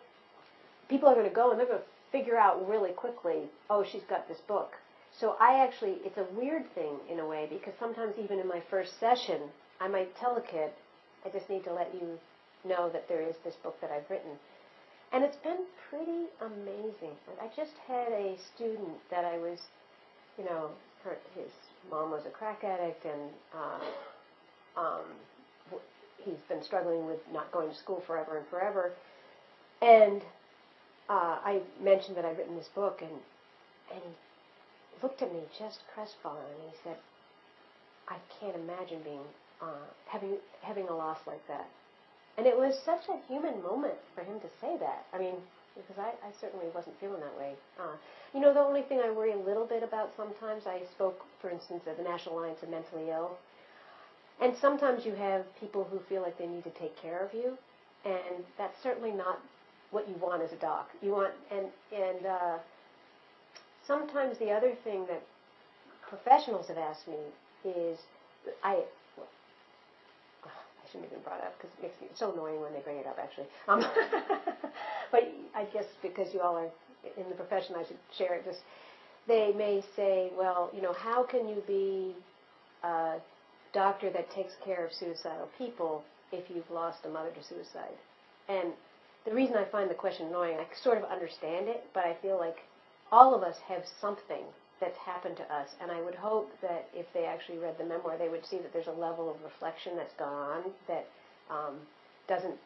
people are going to go and they're going to figure out really quickly, oh, she's got this book. So it's a weird thing in a way, because sometimes even in my first session, I might tell a kid, I just need to let you know that there is this book that I've written. And it's been pretty amazing. I just had a student that I was, his mom was a crack addict, and he's been struggling with not going to school forever and forever. And I mentioned that I'd written this book, and he looked at me just crestfallen, and he said, I can't imagine having a loss like that. And it was such a human moment for him to say that. I mean, because I certainly wasn't feeling that way. The only thing I worry a little bit about sometimes, I spoke, for instance, at the National Alliance of Mentally Ill, and sometimes you have people who feel like they need to take care of you, and that's certainly not what you want as a doc. You want, and sometimes the other thing that professionals have asked me is, I shouldn't have been brought up because it makes me so annoying when they bring it up, actually. But I guess because you all are in the profession, I should share it. They may say, well, how can you be a doctor that takes care of suicidal people if you've lost a mother to suicide? And the reason I find the question annoying, I sort of understand it, but I feel like all of us have something that's happened to us, and I would hope that if they actually read the memoir, they would see that there's a level of reflection that's gone on that doesn't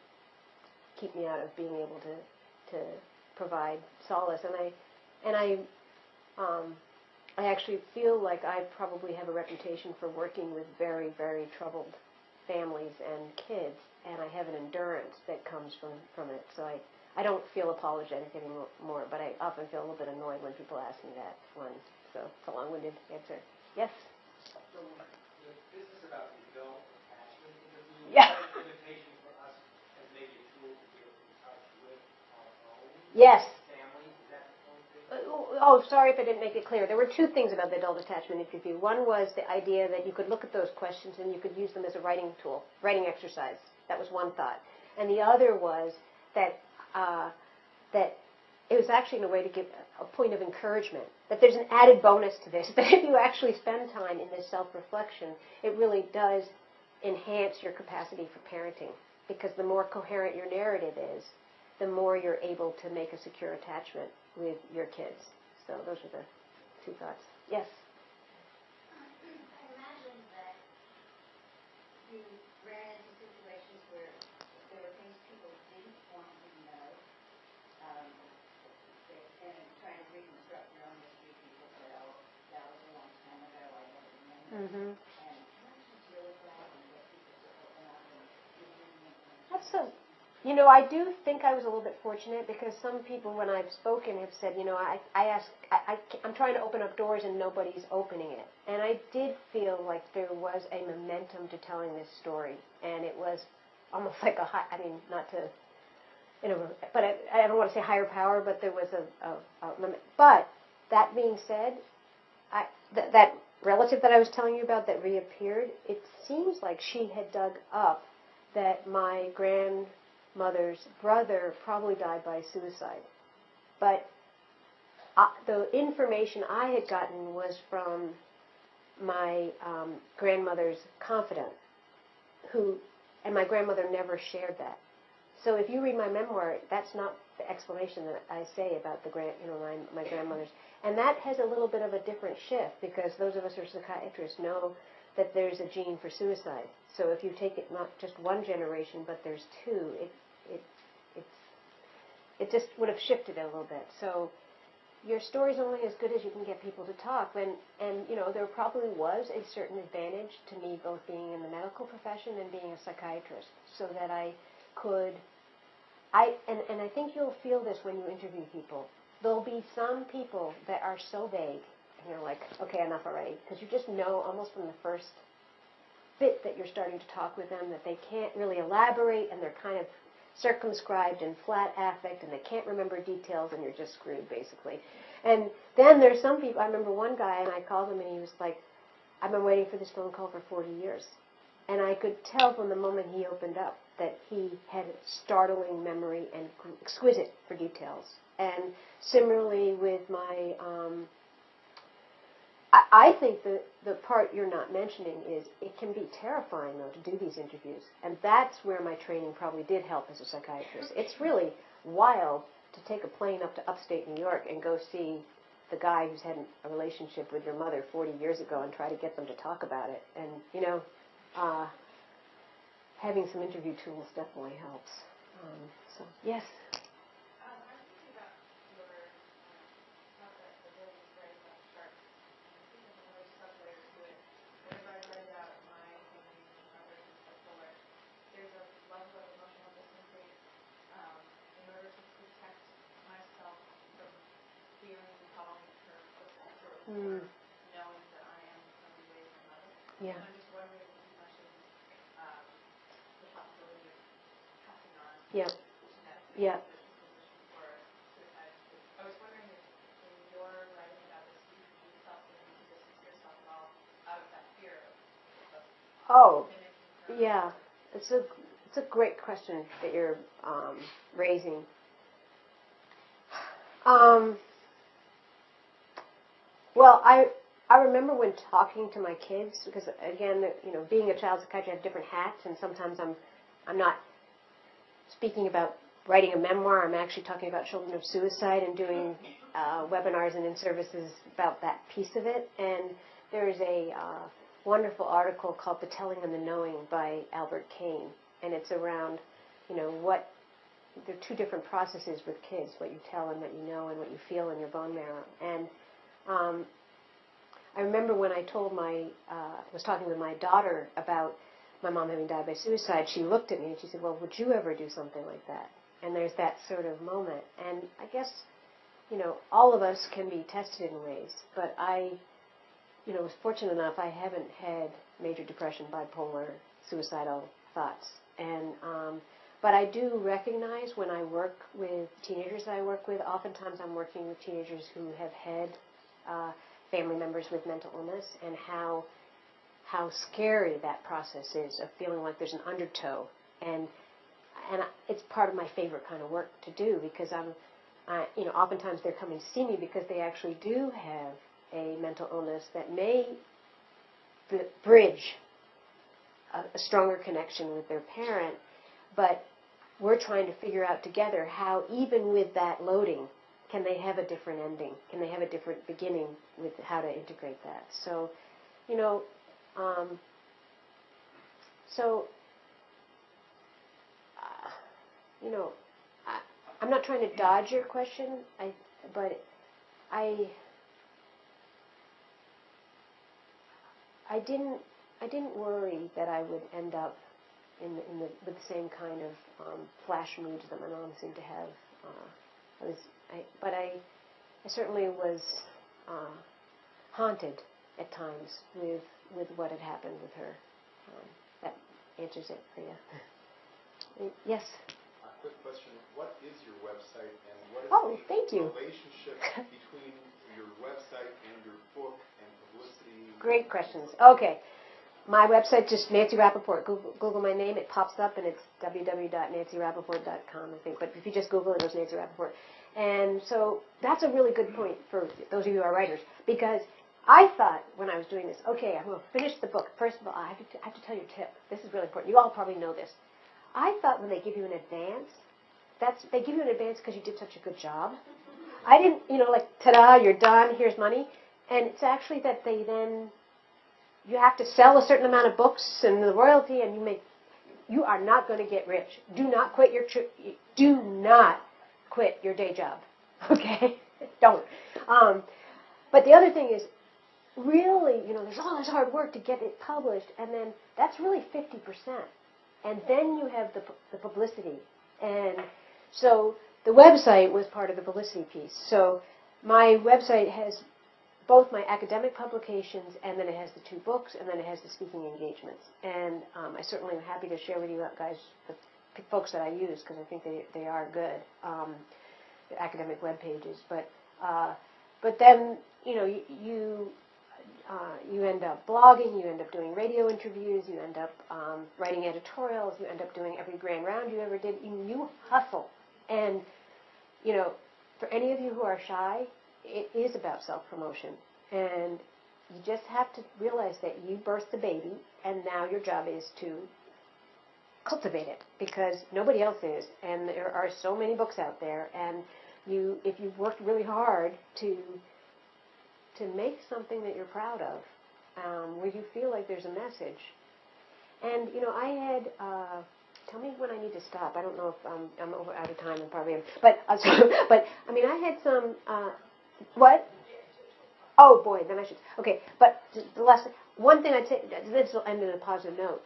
keep me out of being able to provide solace. And I I actually feel like I probably have a reputation for working with very, very troubled families and kids, and I have an endurance that comes from it. So I don't feel apologetic anymore, but I often feel a little bit annoyed when people ask me that one. So it's a long-winded answer. Yes? So the business about the adult attachment interview, Yeah. is that an invitation for us as maybe a tool to get in touch with our own Yes. family? Is that the point of it? Oh, sorry if I didn't make it clear. There were two things about the adult attachment interview. One was the idea that you could look at those questions and you could use them as a writing tool, writing exercise. That was one thought. And the other was that that it was actually in a way to give a point of encouragement, that there's an added bonus to this, that if you actually spend time in this self-reflection, it really does enhance your capacity for parenting, because the more coherent your narrative is, the more you're able to make a secure attachment with your kids. So those are the two thoughts. Yes? I imagine that you ran into situations where there were things people didn't want you to know, and trying to reconstruct your own history, people said, oh, that was a long time ago, I don't remember. Mm-hmm. And how do you deal with that and get people to open up and give you the information? That's so. You know, I do think I was a little bit fortunate, because some people, when I've spoken, have said, you know, I'm trying to open up doors and nobody's opening it. And I did feel like there was a momentum to telling this story, and it was almost like a high, I mean, not to, you know, but I don't want to say higher power, but there was but that being said, that relative that I was telling you about that reappeared, it seems like she had dug up that my grandmother's brother probably died by suicide. But the information I had gotten was from my grandmother's confidant, and my grandmother never shared that. So if you read my memoir, that's not the explanation that I say about my grandmother's. And that has a little bit of a different shift, because those of us who are psychiatrists know that there's a gene for suicide. So if you take it not just one generation, but there's two, it just would have shifted a little bit. So your story's only as good as you can get people to talk. And you know, there probably was a certain advantage to me both being in the medical profession and being a psychiatrist, so that I could, and I think you'll feel this when you interview people. There'll be some people that are so vague, and you're like, okay, enough already, because you just know almost from the first bit that you're starting to talk with them that they can't really elaborate, and they're kind of circumscribed and flat affect, and they can't remember details, and you're just screwed, basically. And then there's some people, I remember one guy, and I called him, and he was like, I've been waiting for this phone call for 40 years. And I could tell from the moment he opened up that he had startling memory and exquisite for details. And similarly with my, I think the part you're not mentioning is it can be terrifying, though, to do these interviews. And that's where my training probably did help as a psychiatrist. It's really wild to take a plane up to upstate New York and go see the guy who's had a relationship with your mother 40 years ago and try to get them to talk about it. And, you know, having some interview tools definitely helps. So, yes? I'm thinking about your talk that the book is writing about the sharks. And I think there's another sub-layer to it. Whenever I write about my family and others and stuff forward, there's a level of emotional distancing in order to protect myself from feeling calling her footsteps or knowing that I am going to be raised my mother. Yeah. And I'm just wondering if you mentioned the possibility of passing on Yeah. genetically Yeah. the disposition for suicide. I was wondering if in your writing about this, you felt the need to distance yourself at all out of that fear of Oh, mimicking her. yeah. It's a great question that you're raising. Well, I remember when talking to my kids, because again, you know, being a child psychiatrist, I have different hats, and sometimes I'm not speaking about writing a memoir. I'm actually talking about children of suicide and doing webinars and in-services about that piece of it. And there's a wonderful article called "The Telling and the Knowing" by Albert Caine, and it's around, you know, there are two different processes with kids: what you tell and what you know, and what you feel in your bone marrow. And I remember when I was talking with my daughter about my mom having died by suicide, she looked at me and she said, well, would you ever do something like that? And there's that sort of moment. And I guess, all of us can be tested in ways, but I was fortunate enough, I haven't had major depression, bipolar, suicidal thoughts. And, but I do recognize when I work with teenagers that I work with, oftentimes I'm working with teenagers who have had family members with mental illness, and how scary that process is of feeling like there's an undertow. And it's part of my favorite kind of work to do, because oftentimes they're coming to see me because they actually do have a mental illness that may bridge a stronger connection with their parent, but we're trying to figure out together how, even with that loading, can they have a different ending? Can they have a different beginning with how to integrate that? So, I'm not trying to dodge your question, but I didn't worry that I would end up with the same kind of flash moods that my mom seemed to have. But I certainly was haunted at times with what had happened with her. That answers it for you. Yes? A quick question. What is your website, and what is thank you. relationship between your website and your book and publicity? Great questions. Okay. My website, just Nancy Rappaport. Google my name, it pops up, and it's www.nancyrappaport.com, I think. But if you just Google it, it goes Nancy Rappaport. And so that's a really good point for those of you who are writers, because I thought when I was doing this, okay, I'm going to finish the book. First of all, I have to tell you a tip. This is really important. You all probably know this. I thought when they give you an advance, they give you an advance because you did such a good job. I didn't, like, ta-da, you're done, here's money. And it's actually that you have to sell a certain amount of books and the royalty, and you are not going to get rich. Do not quit your day job. Okay? Don't. But the other thing is, really, there's all this hard work to get it published, and then that's really 50%. And then you have the publicity. And so the website was part of the publicity piece. So my website has both my academic publications, and then it has the 2 books, and then it has the speaking engagements. And I certainly am happy to share with you guys the folks that I use, because I think they are good, the academic web pages. But then, you end up blogging, you end up doing radio interviews, you end up writing editorials, you end up doing every grand round you ever did. You hustle. And, for any of you who are shy, it is about self-promotion. And you just have to realize that you birthed the baby, and now your job is to cultivate it, because nobody else is. And there are so many books out there, and if you've worked really hard to make something that you're proud of, where you feel like there's a message. And, I had, tell me when I need to stop. I don't know if I'm out of time, and probably am. But I had some, what? Oh, boy, then I should. Okay, but the last one thing I'd say, this will end on a positive note.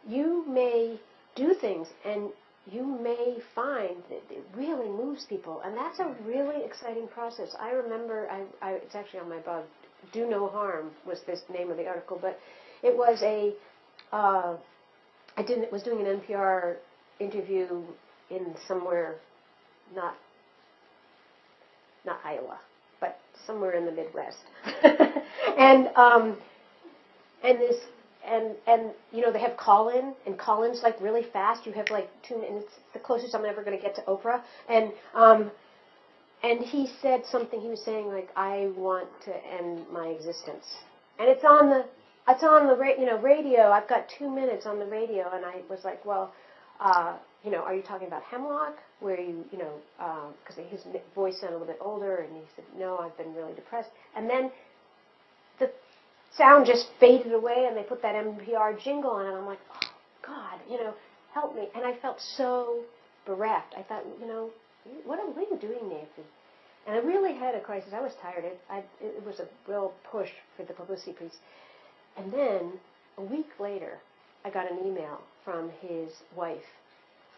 You may do things, and you may find that it really moves people, and that's a really exciting process. I remember, it's actually on my blog, Do No Harm was the name of the article, but it was was doing an NPR interview in somewhere, not Iowa, but somewhere in the Midwest. And they have call-in, and call-in's like really fast. You have like 2 minutes. It's the closest I'm ever going to get to Oprah. And he said something. He was saying like, I want to end my existence. And it's on the radio. I've got 2 minutes on the radio, and I was like, well, are you talking about Hemlock, where because his voice sounded a little bit older, and he said, no, I've been really depressed. And then the sound just faded away, and they put that NPR jingle on, and I'm like, oh, God, help me. And I felt so bereft. I thought, what are you doing, Nancy? And I really had a crisis. I was tired. It was a real push for the publicity piece. And then, a week later, I got an email from his wife.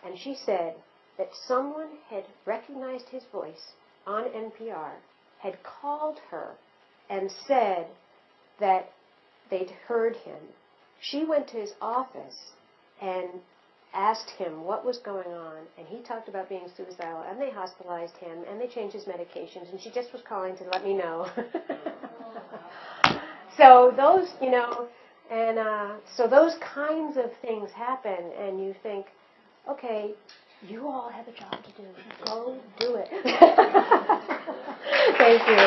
And she said that someone had recognized his voice on NPR, had called her, and said that they'd heard him. She went to his office and asked him what was going on, and he talked about being suicidal, and they hospitalized him, and they changed his medications, and she just was calling to let me know. So those, so those kinds of things happen, and you think, okay, you all have a job to do. Go do it. Thank you.